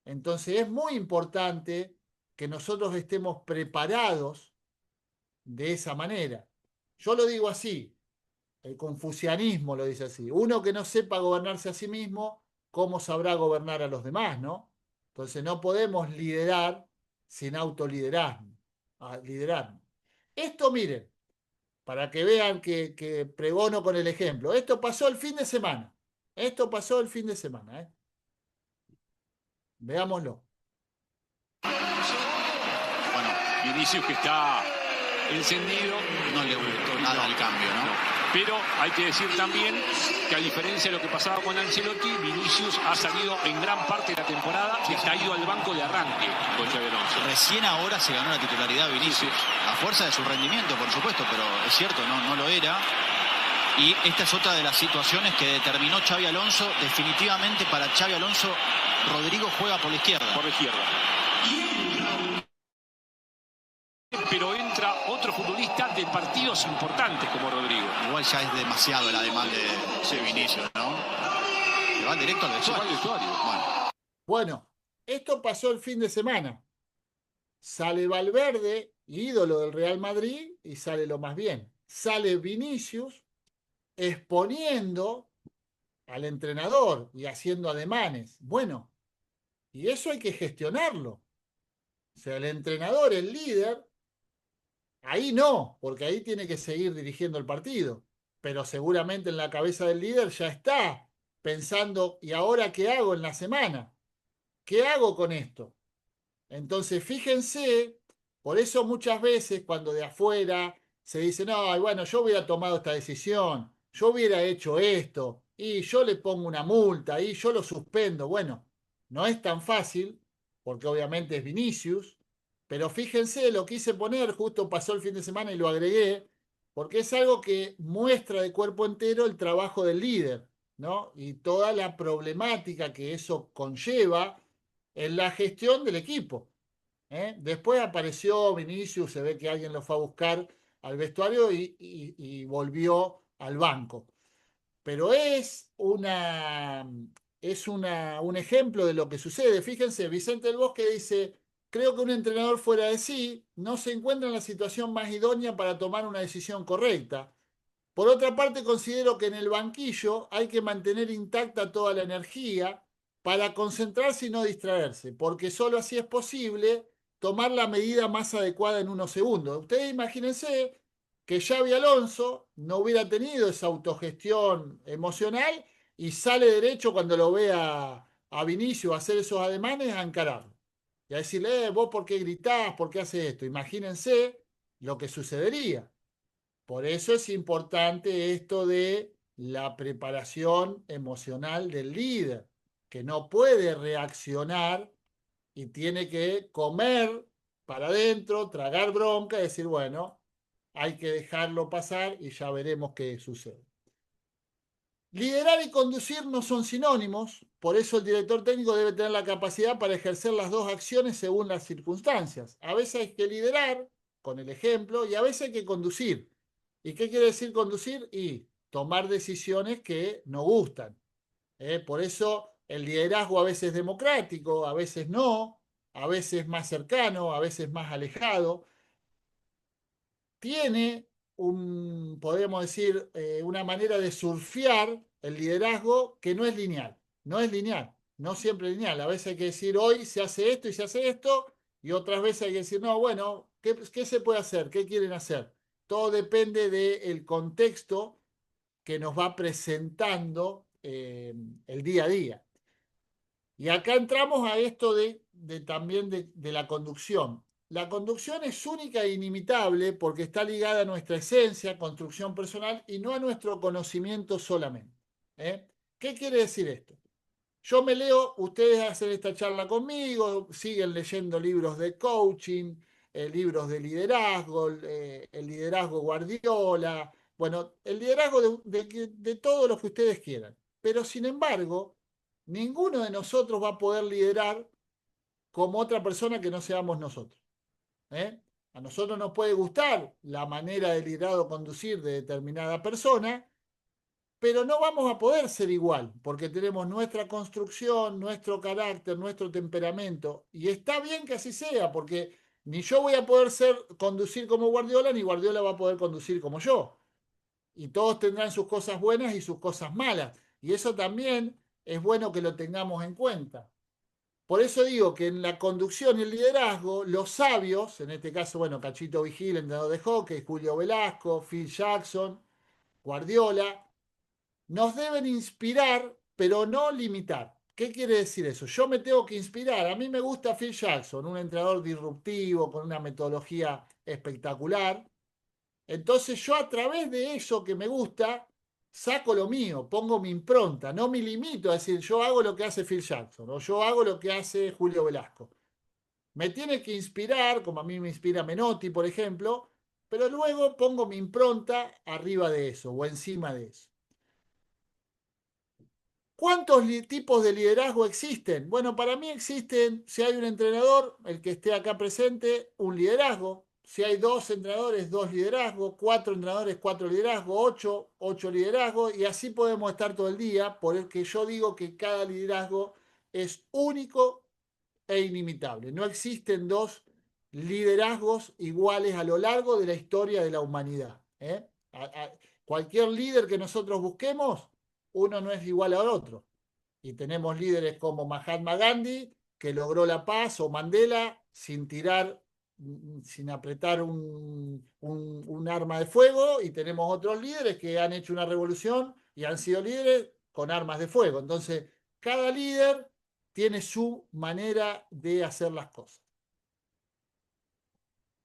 Entonces es muy importante que nosotros estemos preparados de esa manera. Yo lo digo así, el confucianismo lo dice así. Uno que no sepa gobernarse a sí mismo, ¿cómo sabrá gobernar a los demás, no? Entonces no podemos liderar sin autoliderarnos. Esto, miren, para que vean que pregono con el ejemplo. Esto pasó el fin de semana. Esto pasó el fin de semana. Veámoslo. Bueno, Vinicius que está encendido. No le gustó nada el cambio, ¿no? Pero hay que decir también que a diferencia de lo que pasaba con Ancelotti, Vinicius ha salido en gran parte de la temporada y está ido al banco de arranque con Xabi Alonso. Recién ahora se ganó la titularidad Vinicius, a fuerza de su rendimiento, por supuesto, pero es cierto, no lo era. Y esta es otra de las situaciones que determinó Xabi Alonso. Definitivamente para Xabi Alonso, Rodrigo juega por la izquierda. Por la izquierda. Pero entra otro futbolista de partidos importantes como Rodrigo. Igual ya es demasiado el ademán de Vinicius, ¿no? Se va directo al vestuario. Bueno, esto pasó el fin de semana. Sale Valverde, ídolo del Real Madrid, y sale lo más bien. Sale Vinicius exponiendo al entrenador y haciendo ademanes. Bueno, y eso hay que gestionarlo. O sea, el entrenador, el líder, ahí no, porque ahí tiene que seguir dirigiendo el partido. Pero seguramente en la cabeza del líder ya está pensando, ¿y ahora qué hago en la semana? ¿Qué hago con esto? Entonces, fíjense, por eso muchas veces cuando de afuera se dice, no, bueno, yo hubiera tomado esta decisión, yo hubiera hecho esto, y yo le pongo una multa, y yo lo suspendo. Bueno, No es tan fácil, porque obviamente es Vinicius, pero fíjense, lo quise poner, justo pasó el fin de semana y lo agregué, porque es algo que muestra de cuerpo entero el trabajo del líder, ¿no? Y toda la problemática que eso conlleva en la gestión del equipo. Después apareció Vinicius, se ve que alguien lo fue a buscar al vestuario y volvió al banco. Pero un ejemplo de lo que sucede. Fíjense, Vicente del Bosque dice, creo que un entrenador fuera de sí no se encuentra en la situación más idónea para tomar una decisión correcta. Por otra parte, considero que en el banquillo hay que mantener intacta toda la energía para concentrarse y no distraerse, porque solo así es posible tomar la medida más adecuada en unos segundos. Ustedes imagínense que Xabi Alonso no hubiera tenido esa autogestión emocional y sale derecho cuando lo ve a Vinicius hacer esos ademanes a encararlo. Y a decirle, vos por qué gritás, por qué haces esto. Imagínense lo que sucedería. Por eso es importante esto de la preparación emocional del líder, que no puede reaccionar y tiene que comer para adentro, tragar bronca y decir, bueno, hay que dejarlo pasar y ya veremos qué sucede. Liderar y conducir no son sinónimos, por eso el director técnico debe tener la capacidad para ejercer las dos acciones según las circunstancias. A veces hay que liderar con el ejemplo y a veces hay que conducir. ¿Y qué quiere decir conducir? Y tomar decisiones que no gustan. Por eso el liderazgo a veces es democrático, a veces no, a veces más cercano, a veces más alejado. Tiene podríamos decir, una manera de surfear el liderazgo que no es lineal. No es lineal, no siempre lineal. A veces hay que decir, hoy se hace esto y se hace esto, y otras veces hay que decir, no, bueno, ¿qué se puede hacer? ¿Qué quieren hacer? Todo depende del contexto que nos va presentando el día a día. Y acá entramos a esto también de la conducción. La conducción es única e inimitable porque está ligada a nuestra esencia, construcción personal y no a nuestro conocimiento solamente. ¿Qué quiere decir esto? Yo me leo, ustedes hacen esta charla conmigo, siguen leyendo libros de coaching, libros de liderazgo, el liderazgo Guardiola, bueno, el liderazgo de todos los que ustedes quieran. Pero sin embargo, ninguno de nosotros va a poder liderar como otra persona que no seamos nosotros. A nosotros nos puede gustar la manera de liderar o conducir de determinada persona, pero no vamos a poder ser igual, porque tenemos nuestra construcción, nuestro carácter, nuestro temperamento, y está bien que así sea, porque ni yo voy a poder conducir como Guardiola, ni Guardiola va a poder conducir como yo. Y todos tendrán sus cosas buenas y sus cosas malas, y eso también es bueno que lo tengamos en cuenta. Por eso digo que en la conducción y el liderazgo, los sabios, en este caso, bueno, Cachito Vigil, entrenador de hockey, Julio Velasco, Phil Jackson, Guardiola, nos deben inspirar, pero no limitar. ¿Qué quiere decir eso? Yo me tengo que inspirar. A mí me gusta Phil Jackson, un entrenador disruptivo, con una metodología espectacular. Entonces yo a través de eso que me gusta, saco lo mío, pongo mi impronta, no me limito a decir yo hago lo que hace Phil Jackson o yo hago lo que hace Julio Velasco. Me tiene que inspirar, como a mí me inspira Menotti, por ejemplo, pero luego pongo mi impronta arriba de eso o encima de eso. ¿Cuántos tipos de liderazgo existen? Bueno, para mí existen, si hay un entrenador, el que esté acá presente, un liderazgo. Si hay 2 entrenadores, 2 liderazgos, 4 entrenadores, 4 liderazgos, 8 liderazgos, y así podemos estar todo el día, por el que yo digo que cada liderazgo es único e inimitable. No existen 2 liderazgos iguales a lo largo de la historia de la humanidad. Cualquier líder que nosotros busquemos, uno no es igual al otro. Y tenemos líderes como Mahatma Gandhi, que logró la paz, o Mandela, sin apretar un arma de fuego, y tenemos otros líderes que han hecho una revolución y han sido líderes con armas de fuego. Entonces, cada líder tiene su manera de hacer las cosas.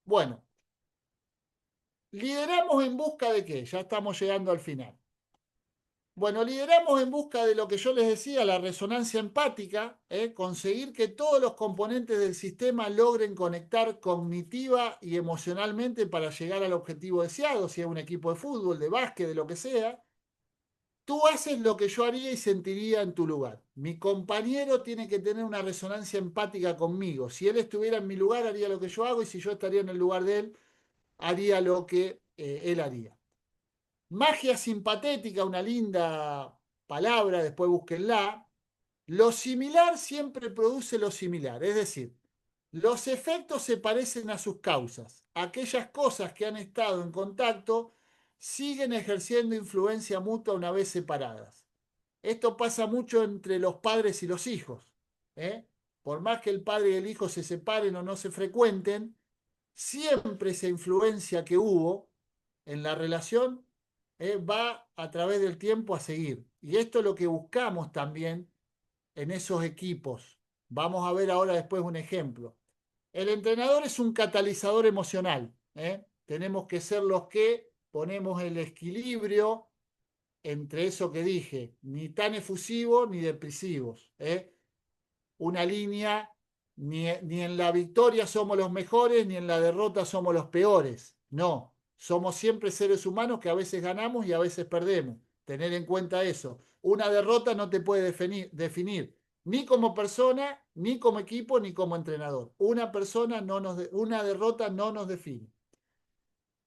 Bueno, lideramos en busca de qué, ya estamos llegando al final. Bueno, lideramos en busca de lo que yo les decía, la resonancia empática, conseguir que todos los componentes del sistema logren conectar cognitiva y emocionalmente para llegar al objetivo deseado, si es un equipo de fútbol, de básquet, de lo que sea. Tú haces lo que yo haría y sentiría en tu lugar. Mi compañero tiene que tener una resonancia empática conmigo. Si él estuviera en mi lugar, haría lo que yo hago, y si yo estaría en el lugar de él, haría lo que él haría. Magia simpatética, una linda palabra, después búsquenla. Lo similar siempre produce lo similar, es decir, los efectos se parecen a sus causas. Aquellas cosas que han estado en contacto siguen ejerciendo influencia mutua una vez separadas. Esto pasa mucho entre los padres y los hijos. Por más que el padre y el hijo se separen o no se frecuenten, siempre esa influencia que hubo en la relación va a través del tiempo a seguir. Y esto es lo que buscamos también en esos equipos. Vamos a ver ahora después un ejemplo. El entrenador es un catalizador emocional. Tenemos que ser los que ponemos el equilibrio entre eso que dije, ni tan efusivos ni depresivos. Una línea, ni en la victoria somos los mejores, ni en la derrota somos los peores. No. Somos siempre seres humanos que a veces ganamos y a veces perdemos. Tener en cuenta eso. Una derrota no te puede definir ni como persona, ni como equipo, ni como entrenador. Una derrota no nos define.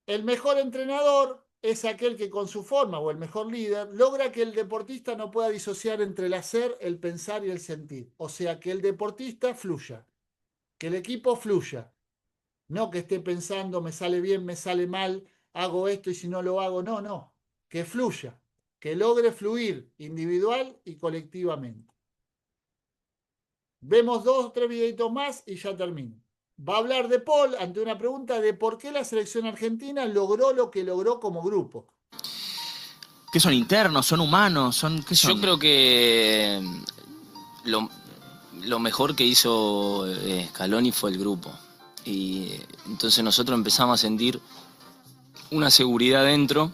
El mejor entrenador es aquel que con su forma, o el mejor líder, logra que el deportista no pueda disociar entre el hacer, el pensar y el sentir. O sea, que el deportista fluya, que el equipo fluya. No que esté pensando, me sale bien, me sale mal, hago esto y si no lo hago. No. Que fluya, que logre fluir individual y colectivamente. Vemos 2 o 3 videitos más y ya termino. Va a hablar de Paul ante una pregunta de por qué la selección argentina logró lo que logró como grupo. ¿Qué son internos? ¿Son humanos? ¿Qué son? Yo creo que lo mejor que hizo Scaloni fue el grupo. Y entonces nosotros empezamos a sentir una seguridad dentro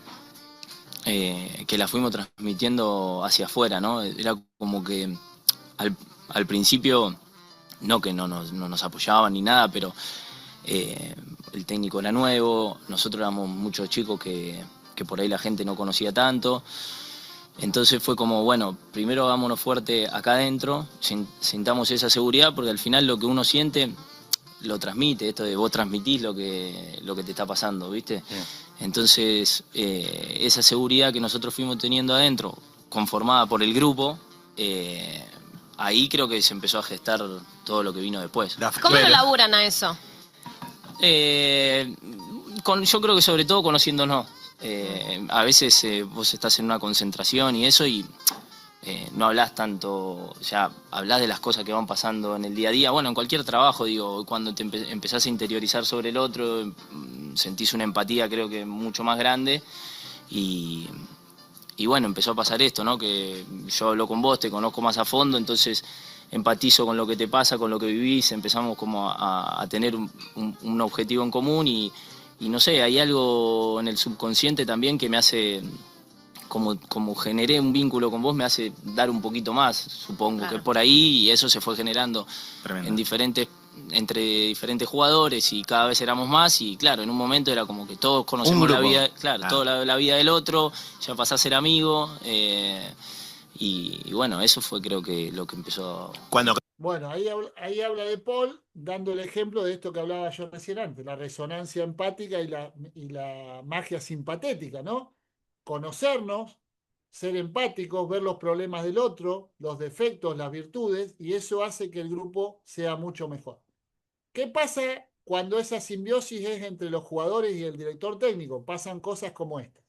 que la fuimos transmitiendo hacia afuera, ¿no? Era como que al principio, no que no nos apoyaban ni nada, pero el técnico era nuevo, nosotros éramos muchos chicos que por ahí la gente no conocía tanto. Entonces fue como, bueno, primero hagámonos fuerte acá adentro, sintamos esa seguridad, porque al final lo que uno siente lo transmite, esto de vos transmitís lo que te está pasando, ¿viste? Sí. Entonces, esa seguridad que nosotros fuimos teniendo adentro, conformada por el grupo, ahí creo que se empezó a gestar todo lo que vino después. ¿Cómo lo laburan a eso? Yo creo que sobre todo conociéndonos. A veces vos estás en una concentración y eso y no hablás tanto, o sea, hablás de las cosas que van pasando en el día a día. Bueno, en cualquier trabajo, digo, cuando te empezás a interiorizar sobre el otro, sentís una empatía creo que mucho más grande y bueno, empezó a pasar esto, ¿no? Que yo hablo con vos, te conozco más a fondo, entonces empatizo con lo que te pasa, con lo que vivís, empezamos como a tener un objetivo en común y no sé, hay algo en el subconsciente también que me hace, como generé un vínculo con vos, me hace dar un poquito más, supongo, claro, que por ahí, y eso se fue generando entre diferentes jugadores y cada vez éramos más y claro, en un momento era como que todos conocemos la vida, claro, toda la vida del otro, ya pasás a ser amigo y bueno, eso fue creo que lo que empezó. Bueno, ahí habla de Paul, dando el ejemplo de esto que hablaba yo recién antes, la resonancia empática y la magia simpatética, ¿no? Conocernos, ser empáticos, ver los problemas del otro, los defectos, las virtudes, y eso hace que el grupo sea mucho mejor. ¿Qué pasa cuando esa simbiosis es entre los jugadores y el director técnico? Pasan cosas como esta.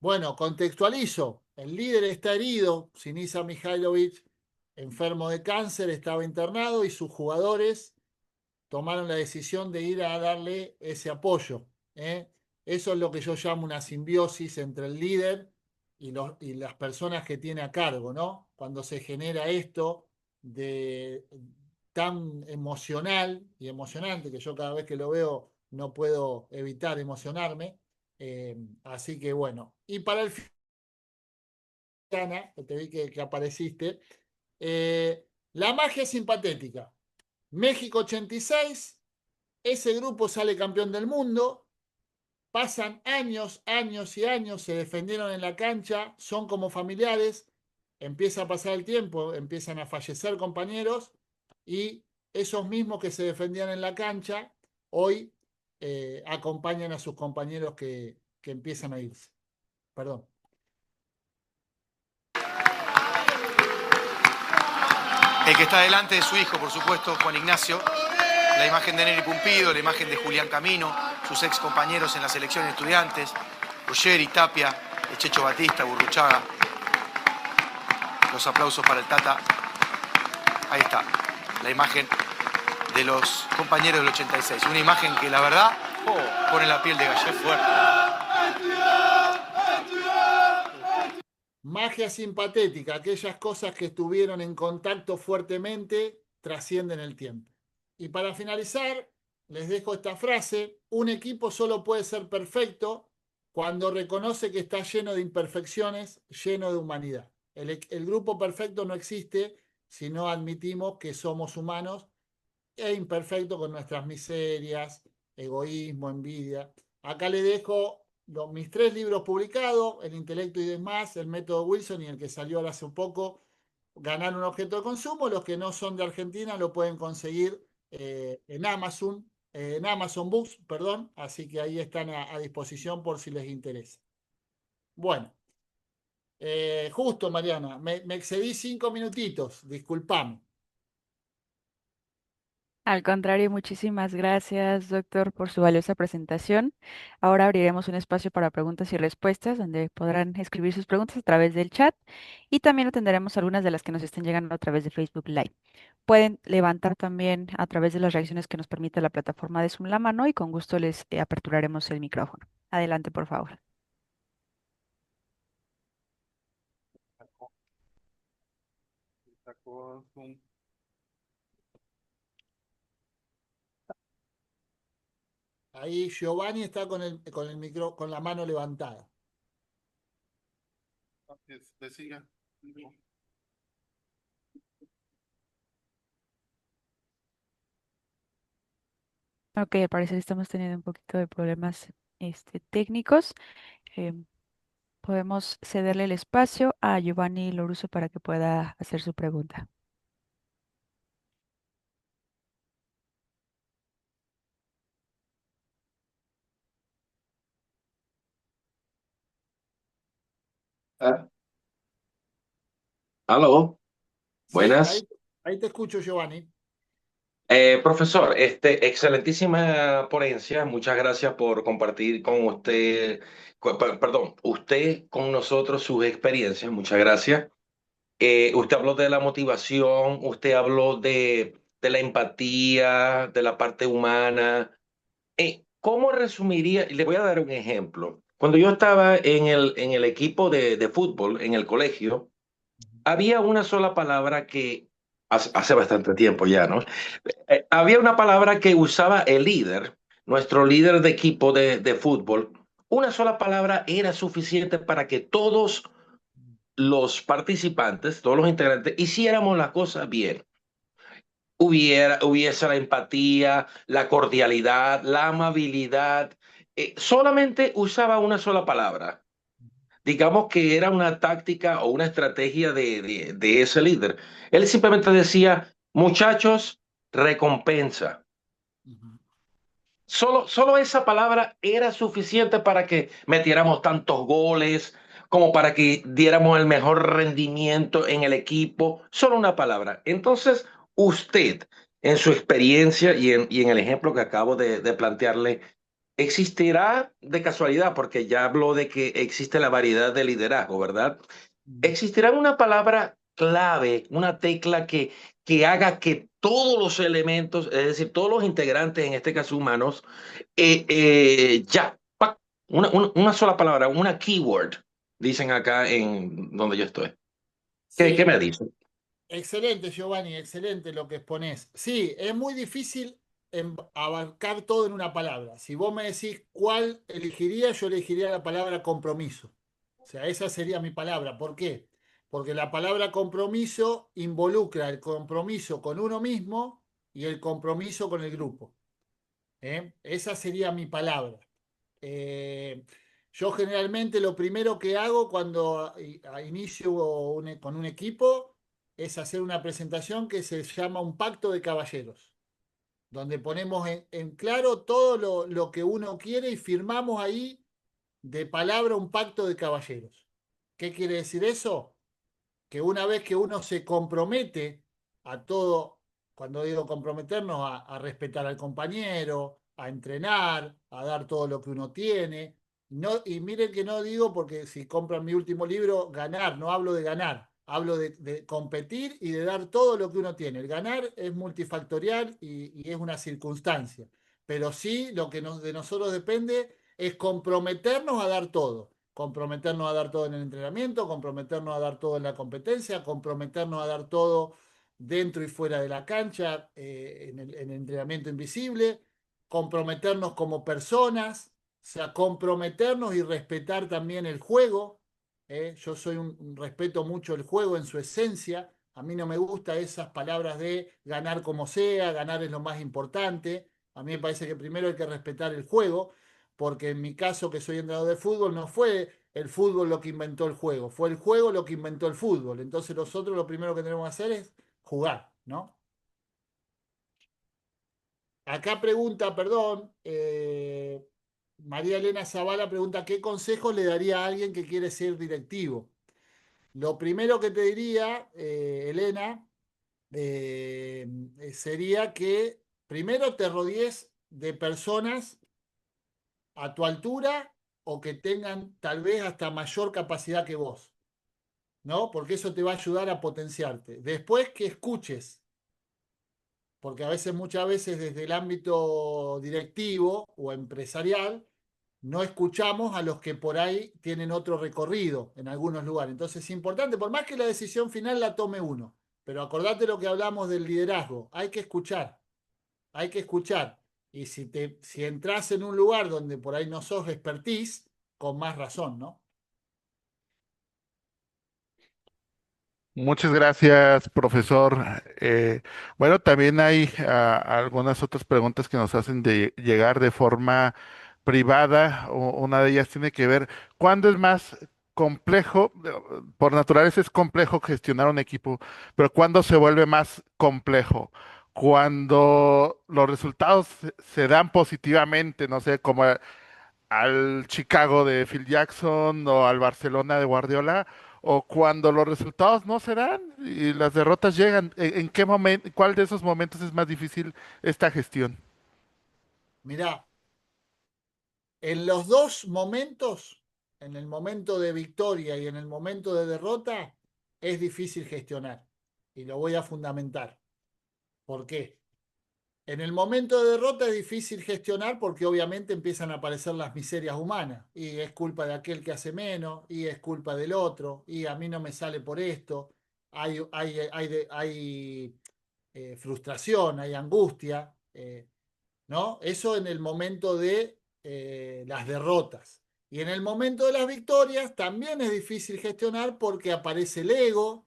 Bueno, contextualizo. El líder está herido, Sinisa Mihailovic, enfermo de cáncer, estaba internado y sus jugadores tomaron la decisión de ir a darle ese apoyo. Eso es lo que yo llamo una simbiosis entre el líder y las personas que tiene a cargo, ¿no? Cuando se genera esto tan emocional y emocionante, que yo cada vez que lo veo no puedo evitar emocionarme. Así que bueno, y para el Ana, que te vi que apareciste, la magia es simpatética. México 86, ese grupo sale campeón del mundo, pasan años, años y años, se defendieron en la cancha, son como familiares, empieza a pasar el tiempo, empiezan a fallecer compañeros y esos mismos que se defendían en la cancha, hoy acompañan a sus compañeros que empiezan a irse. Perdón. El que está delante de su hijo, por supuesto, Juan Ignacio, la imagen de Neri Pumpido, la imagen de Julián Camino, sus ex compañeros en la selección de estudiantes, Ruggeri, Tapia, el Checho Batista, Burruchaga. Los aplausos para el Tata. Ahí está, la imagen de los compañeros del 86. Una imagen que la verdad pone la piel de gallina. Fuerte. Magia simpatética, aquellas cosas que estuvieron en contacto fuertemente trascienden el tiempo. Y para finalizar, les dejo esta frase: un equipo solo puede ser perfecto cuando reconoce que está lleno de imperfecciones, lleno de humanidad. El grupo perfecto no existe si no admitimos que somos humanos e imperfectos con nuestras miserias, egoísmo, envidia. Acá les dejo mis 3 libros publicados: El intelecto y demás, El método Wilson y el que salió ahora hace poco, Ganar un objeto de consumo. Los que no son de Argentina lo pueden conseguir en Amazon Books, perdón, así que ahí están a disposición por si les interesa. Bueno, justo Mariana, me excedí 5 minutitos, disculpame. Al contrario, muchísimas gracias, doctor, por su valiosa presentación. Ahora abriremos un espacio para preguntas y respuestas, donde podrán escribir sus preguntas a través del chat y también atenderemos algunas de las que nos estén llegando a través de Facebook Live. Pueden levantar también a través de las reacciones que nos permite la plataforma de Zoom la mano y con gusto les aperturaremos el micrófono. Adelante, por favor. Ahí Giovanni está con con la mano levantada. Ok, al parecer estamos teniendo un poquito de problemas técnicos. Podemos cederle el espacio a Giovanni Loruso para que pueda hacer su pregunta. Aló, buenas. Sí, ahí te escucho, Giovanni. Profesor, excelentísima ponencia. Muchas gracias por compartir con usted, usted con nosotros sus experiencias. Muchas gracias. Usted habló de la motivación, usted habló de la empatía, de la parte humana. ¿Cómo resumiría? Le voy a dar un ejemplo. Cuando yo estaba en el equipo de fútbol en el colegio, había una sola palabra que hace bastante tiempo ya, ¿no? Había una palabra que usaba el líder, nuestro líder de equipo de fútbol. Una sola palabra era suficiente para que todos los participantes, todos los integrantes, hiciéramos las cosas bien. Hubiese la empatía, la cordialidad, la amabilidad solamente usaba una sola palabra. Digamos que era una táctica o una estrategia de ese líder. Él simplemente decía, muchachos, recompensa. Solo esa palabra era suficiente para que metiéramos tantos goles, como para que diéramos el mejor rendimiento en el equipo. Solo una palabra. Entonces, usted, en su experiencia y en el ejemplo que acabo de plantearle, existirá de casualidad, porque ya habló de que existe la variedad de liderazgo, ¿verdad? ¿Existirá una palabra clave, una tecla que haga que todos los elementos, es decir, todos los integrantes, en este caso humanos, ¡pac! Una sola palabra, una keyword, dicen acá en donde yo estoy? ¿Qué Sí, me dice? excelente, Giovanni, excelente lo que exponés. Sí, es muy difícil abarcar todo en una palabra. Si vos me decís cuál elegiría, yo elegiría la palabra compromiso. O sea, esa sería mi palabra. ¿Por qué? Porque la palabra compromiso involucra el compromiso con uno mismo y el compromiso con el grupo. ¿Eh? Esa sería mi palabra. Eh, yo generalmente lo primero que hago cuando inicio con un equipo es hacer una presentación que se llama un pacto de caballeros, donde ponemos en claro todo lo que uno quiere y firmamos ahí de palabra un pacto de caballeros. ¿Qué quiere decir eso? Que una vez que uno se compromete a todo, cuando digo comprometernos, a respetar al compañero, a entrenar, a dar todo lo que uno tiene. No, y miren que no digo, porque si compran mi último libro, ganar, no hablo de ganar, hablo de competir y de dar todo lo que uno tiene. El ganar es multifactorial y es una circunstancia, pero sí lo que de nosotros depende es comprometernos a dar todo, comprometernos a dar todo en el entrenamiento, comprometernos a dar todo en la competencia, comprometernos a dar todo dentro y fuera de la cancha, en el entrenamiento invisible, comprometernos como personas, o sea, comprometernos y respetar también el juego. Yo soy respeto mucho el juego en su esencia. A mí no me gustan esas palabras de ganar como sea, ganar es lo más importante. A mí me parece que primero hay que respetar el juego, porque en mi caso, que soy entrenador de fútbol, no fue el fútbol lo que inventó el juego, fue el juego lo que inventó el fútbol. Entonces nosotros lo primero que tenemos que hacer es jugar, ¿no? Acá pregunta, perdón, María Elena Zavala pregunta, ¿qué consejos le daría a alguien que quiere ser directivo? Lo primero que te diría, Elena, sería que primero te rodees de personas a tu altura o que tengan tal vez hasta mayor capacidad que vos, ¿no? Porque eso te va a ayudar a potenciarte. Después que escuches, porque a veces, muchas veces desde el ámbito directivo o empresarial, no escuchamos a los que por ahí tienen otro recorrido en algunos lugares. Entonces es importante, por más que la decisión final la tome uno, pero acordate lo que hablamos del liderazgo, hay que escuchar, hay que escuchar. Y si entras en un lugar donde por ahí no sos expertise, con más razón, ¿no? Muchas gracias, profesor. Bueno, también hay algunas otras preguntas que nos hacen de llegar de forma privada. Una de ellas tiene que ver, ¿cuándo es más complejo? Por naturaleza es complejo gestionar un equipo, pero ¿cuándo se vuelve más complejo? Cuando los resultados se dan positivamente, no sé, como al Chicago de Phil Jackson o al Barcelona de Guardiola, o cuando los resultados no se dan y las derrotas llegan. ¿En qué momento, cuál de esos momentos es más difícil esta gestión? Mirá, en los dos momentos, en el momento de victoria y en el momento de derrota, es difícil gestionar. Y lo voy a fundamentar. ¿Por qué? En el momento de derrota es difícil gestionar porque obviamente empiezan a aparecer las miserias humanas y es culpa de aquel que hace menos y es culpa del otro y a mí no me sale por esto. Hay frustración, hay angustia, ¿no? Eso en el momento de las derrotas. Y en el momento de las victorias también es difícil gestionar porque aparece el ego.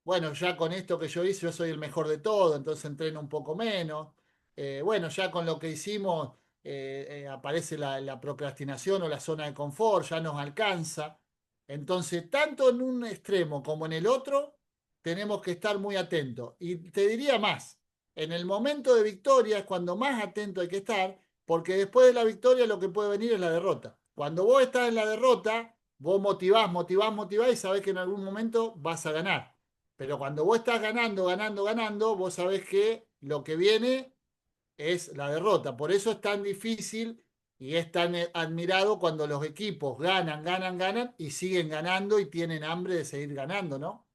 Bueno, ya con esto que yo hice, yo soy el mejor de todo, entonces entreno un poco menos. Bueno, ya con lo que hicimos, aparece la procrastinación o la zona de confort, ya nos alcanza. Entonces, tanto en un extremo como en el otro, tenemos que estar muy atentos. Y te diría más, en el momento de victoria es cuando más atento hay que estar, porque después de la victoria lo que puede venir es la derrota. Cuando vos estás en la derrota, vos motivás, motivás, motivás y sabés que en algún momento vas a ganar. Pero cuando vos estás ganando, ganando, ganando, vos sabés que lo que viene es la derrota. Por eso es tan difícil y es tan admirado cuando los equipos ganan, ganan, ganan y siguen ganando y tienen hambre de seguir ganando, ¿no?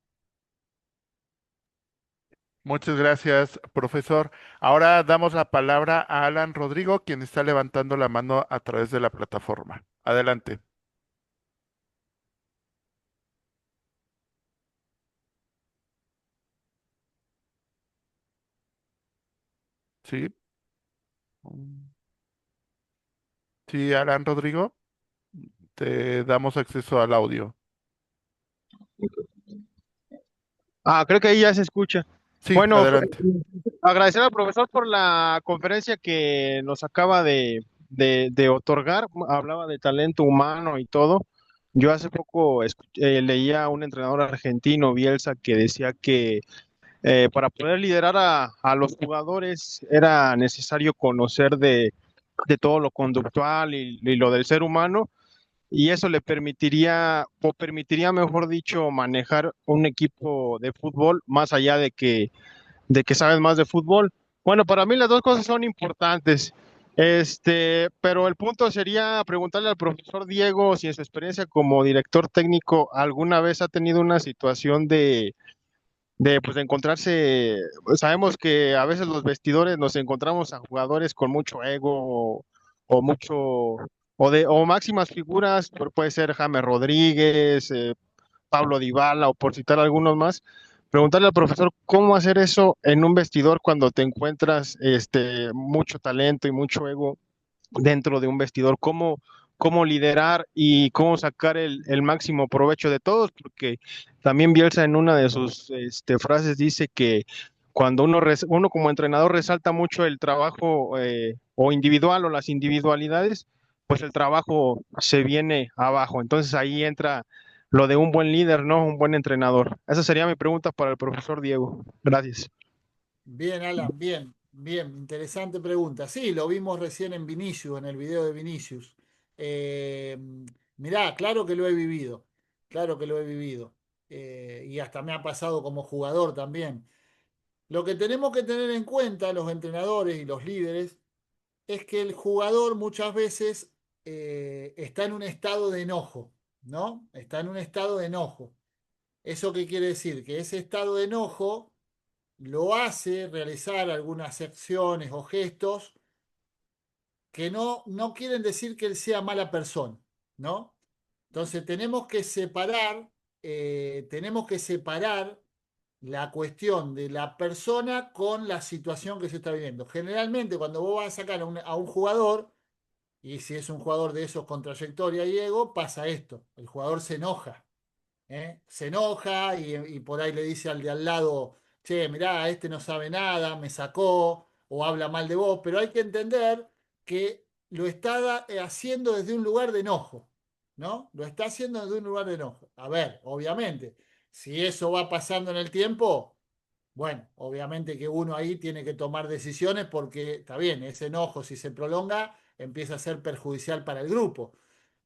Muchas gracias, profesor. Ahora damos la palabra a Alan Rodrigo, quien está levantando la mano a través de la plataforma. Adelante. Sí. Sí, Alan Rodrigo, te damos acceso al audio. Creo que ahí ya se escucha. Sí, Bueno, adelante. agradecer al profesor por la conferencia que nos acaba de otorgar. Hablaba de talento humano y todo. Yo hace poco leía a un entrenador argentino, Bielsa, que decía que para poder liderar a los jugadores era necesario conocer de todo lo conductual y lo del ser humano, y eso le permitiría, o permitiría, mejor dicho, manejar un equipo de fútbol más allá de que sabes más de fútbol. Bueno, para mí las dos cosas son importantes. Pero el punto sería preguntarle al profesor Diego si en su experiencia como director técnico alguna vez ha tenido una situación pues, de encontrarse, sabemos que a veces los vestidores nos encontramos a jugadores con mucho ego o mucho, o máximas figuras, puede ser James Rodríguez, Pablo Dybala o por citar algunos más. Preguntarle al profesor cómo hacer eso en un vestidor cuando te encuentras mucho talento y mucho ego dentro de un vestidor, cómo liderar y cómo sacar el máximo provecho de todos, porque también Bielsa en una de sus frases dice que cuando uno como entrenador resalta mucho el trabajo o individual o las individualidades, pues el trabajo se viene abajo. Entonces ahí entra lo de un buen líder, ¿no? Un buen entrenador. Esa sería mi pregunta para el profesor Diego. Gracias. Bien, Alan, bien, bien, interesante pregunta. Sí, lo vimos recién en Vinicius, en el video de Vinicius. Eh, Mirá, claro que lo he vivido, claro que lo he vivido. Y hasta me ha pasado como jugador también. Lo que tenemos que tener en cuenta los entrenadores y los líderes es que el jugador muchas veces está en un estado de enojo, ¿no? Está en un estado de enojo. ¿Eso qué quiere decir? Que ese estado de enojo lo hace realizar algunas acciones o gestos que no quieren decir que él sea mala persona, ¿no? Entonces tenemos que separar la cuestión de la persona con la situación que se está viviendo. Generalmente, cuando vos vas a sacar a un jugador, y si es un jugador de esos con trayectoria y ego, pasa esto: el jugador se enoja, ¿eh? Se enoja y por ahí le dice al de al lado, che, mirá, este no sabe nada, me sacó, o habla mal de vos, pero hay que entender que lo está haciendo desde un lugar de enojo, ¿no? Lo está haciendo desde un lugar de enojo. A ver, obviamente, si eso va pasando en el tiempo, bueno, obviamente que uno ahí tiene que tomar decisiones porque está bien, ese enojo, si se prolonga, empieza a ser perjudicial para el grupo.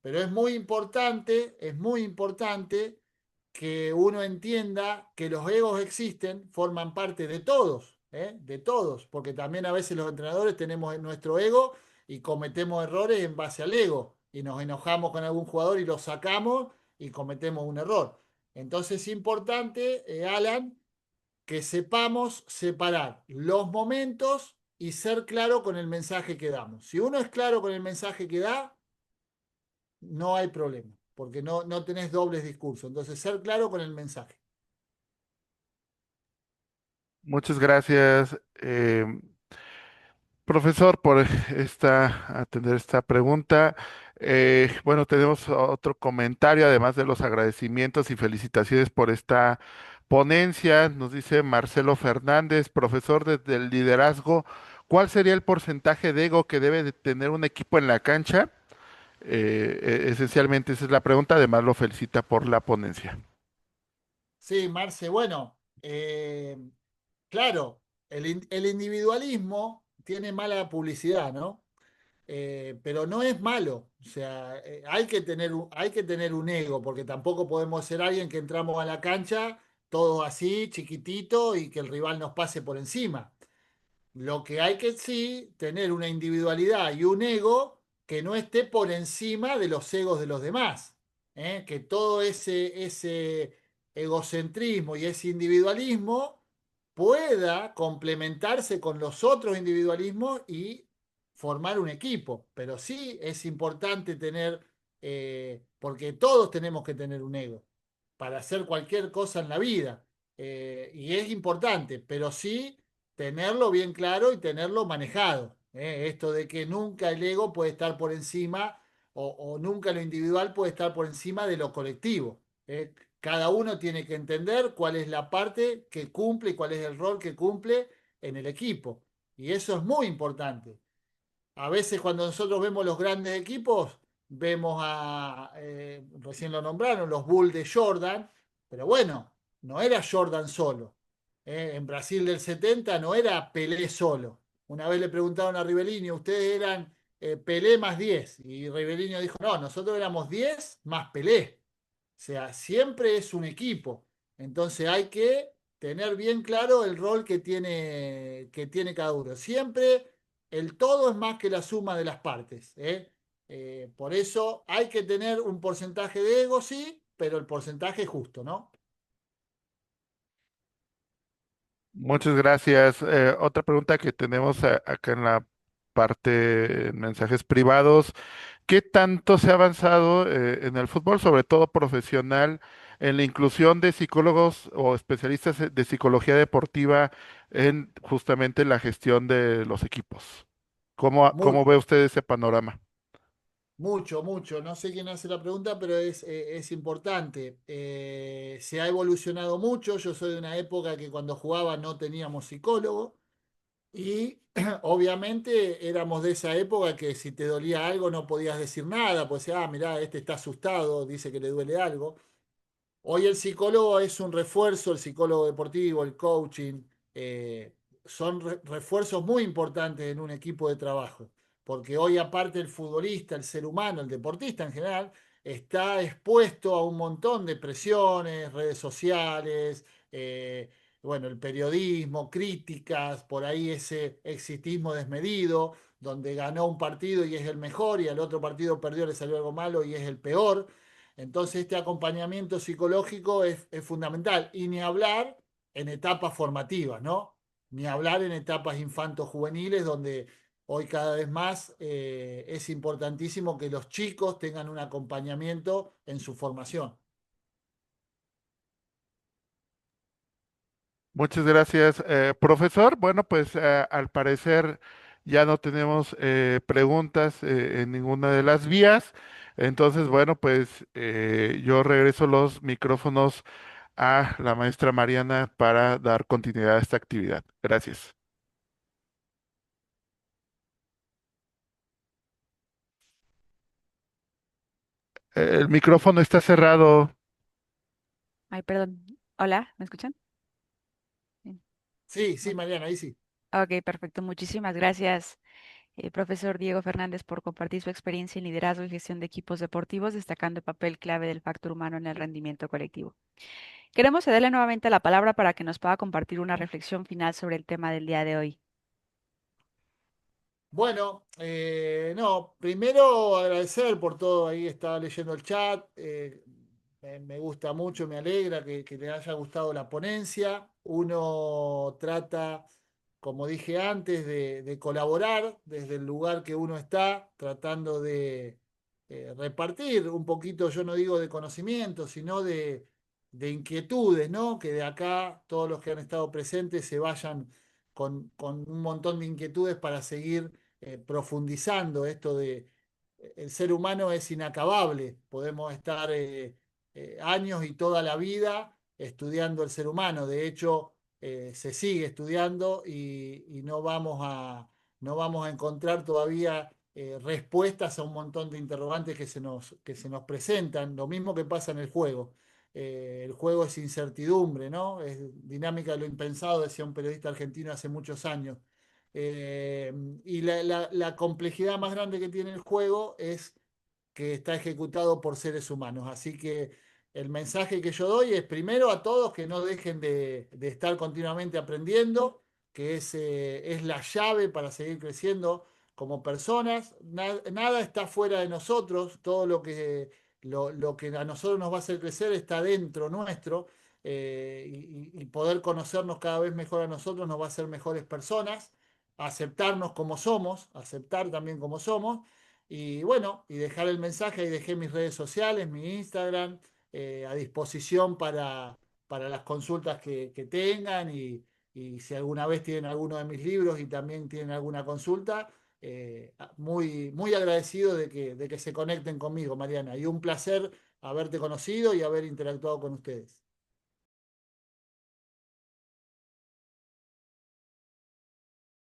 Pero es muy importante que uno entienda que los egos existen, forman parte de todos, ¿eh? De todos, porque también a veces los entrenadores tenemos nuestro ego y cometemos errores en base al ego y nos enojamos con algún jugador y lo sacamos y cometemos un error. Entonces es importante, Alan, que sepamos separar los momentos y ser claro con el mensaje que damos. Si uno es claro con el mensaje que da, no hay problema, porque no tenés dobles discursos. Entonces, ser claro con el mensaje. Muchas gracias, profesor, por atender esta pregunta. Bueno, tenemos otro comentario, además de los agradecimientos y felicitaciones por esta ponencia. Nos dice Marcelo Fernández, profesor, desde el liderazgo, ¿cuál sería el porcentaje de ego que debe de tener un equipo en la cancha? Esencialmente esa es la pregunta, además lo felicita por la ponencia. Sí, Marce, bueno, claro, el individualismo tiene mala publicidad, ¿no? Pero no es malo, o sea, hay que tener un ego, porque tampoco podemos ser alguien que entramos a la cancha todo así, chiquitito, y que el rival nos pase por encima. Lo que hay que sí, tener una individualidad y un ego que no esté por encima de los egos de los demás. ¿Eh? Que todo ese egocentrismo y ese individualismo pueda complementarse con los otros individualismos y formar un equipo. Pero sí es importante tener, porque todos tenemos que tener un ego para hacer cualquier cosa en la vida. Y es importante, pero sí tenerlo bien claro y tenerlo manejado. Esto de que nunca el ego puede estar por encima o nunca lo individual puede estar por encima de lo colectivo. Cada uno tiene que entender cuál es la parte que cumple y cuál es el rol que cumple en el equipo. Y eso es muy importante. A veces cuando nosotros vemos los grandes equipos, vemos recién lo nombraron, los Bulls de Jordan, pero bueno, no era Jordan solo. En Brasil del 70 no era Pelé solo. Una vez le preguntaron a Rivellini, ustedes eran Pelé más 10. Y Rivellini dijo, no, nosotros éramos 10 más Pelé. O sea, siempre es un equipo. Entonces hay que tener bien claro el rol que tiene cada uno. Siempre el todo es más que la suma de las partes. Por eso hay que tener un porcentaje de ego, sí, pero el porcentaje justo, ¿no? Muchas gracias. Otra pregunta que tenemos acá en la parte mensajes privados. ¿Qué tanto se ha avanzado en el fútbol, sobre todo profesional, en la inclusión de psicólogos o especialistas de psicología deportiva en justamente la gestión de los equipos? ¿Cómo Mucho, ve usted ese panorama? mucho, mucho. No sé quién hace la pregunta, pero es importante. Se ha evolucionado mucho. Yo soy de una época que cuando jugaba no teníamos psicólogo. Y obviamente éramos de esa época que si te dolía algo no podías decir nada, pues mirá, este está asustado, dice que le duele algo. Hoy el psicólogo es un refuerzo, el psicólogo deportivo, el coaching, son refuerzos muy importantes en un equipo de trabajo, porque hoy aparte el futbolista, el ser humano, el deportista en general, está expuesto a un montón de presiones, redes sociales, bueno, el periodismo, críticas, por ahí ese exitismo desmedido, donde ganó un partido y es el mejor y al otro partido perdió, le salió algo malo y es el peor. Entonces, este acompañamiento psicológico es fundamental. Y ni hablar en etapas formativas, ¿no? Ni hablar en etapas infanto-juveniles, donde hoy cada vez más es importantísimo que los chicos tengan un acompañamiento en su formación. Muchas gracias, profesor. Bueno, pues al parecer ya no tenemos preguntas en ninguna de las vías. Entonces, bueno, pues yo regreso los micrófonos a la maestra Mariana para dar continuidad a esta actividad. Gracias. El micrófono está cerrado. Ay, perdón. Hola, ¿me escuchan? Bien. Sí, sí, Mariana, ahí sí. Ok, perfecto. Muchísimas gracias, profesor Diego Fernández, por compartir su experiencia en liderazgo y gestión de equipos deportivos, destacando el papel clave del factor humano en el rendimiento colectivo. Queremos cederle nuevamente la palabra para que nos pueda compartir una reflexión final sobre el tema del día de hoy. Bueno, no, primero agradecer por todo, ahí estaba leyendo el chat, me gusta mucho, me alegra que le haya gustado la ponencia. Uno trata, como dije antes, de colaborar desde el lugar que uno está, tratando de repartir un poquito, yo no digo de conocimiento, sino de inquietudes, ¿no? Que de acá todos los que han estado presentes se vayan con un montón de inquietudes para seguir profundizando esto de el ser humano es inacabable, podemos estar años y toda la vida estudiando el ser humano, de hecho se sigue estudiando y no vamos no vamos a encontrar todavía respuestas a un montón de interrogantes que se nos presentan, lo mismo que pasa en el juego. El juego es incertidumbre, ¿no? Es dinámica de lo impensado, decía un periodista argentino hace muchos años. Eh, y la complejidad más grande que tiene el juego es que está ejecutado por seres humanos. Así que el mensaje que yo doy es primero a todos que no dejen de estar continuamente aprendiendo, que es la llave para seguir creciendo como personas. Nada está fuera de nosotros, todo lo que a nosotros nos va a hacer crecer está dentro nuestro. Y poder conocernos cada vez mejor a nosotros nos va a hacer mejores personas, aceptarnos como somos, aceptar también como somos, y bueno, y dejar el mensaje. Ahí dejé mis redes sociales, mi Instagram, a disposición para las consultas que tengan, y si alguna vez tienen alguno de mis libros y también tienen alguna consulta, muy, muy agradecido de que se conecten conmigo, Mariana, y un placer haberte conocido y haber interactuado con ustedes.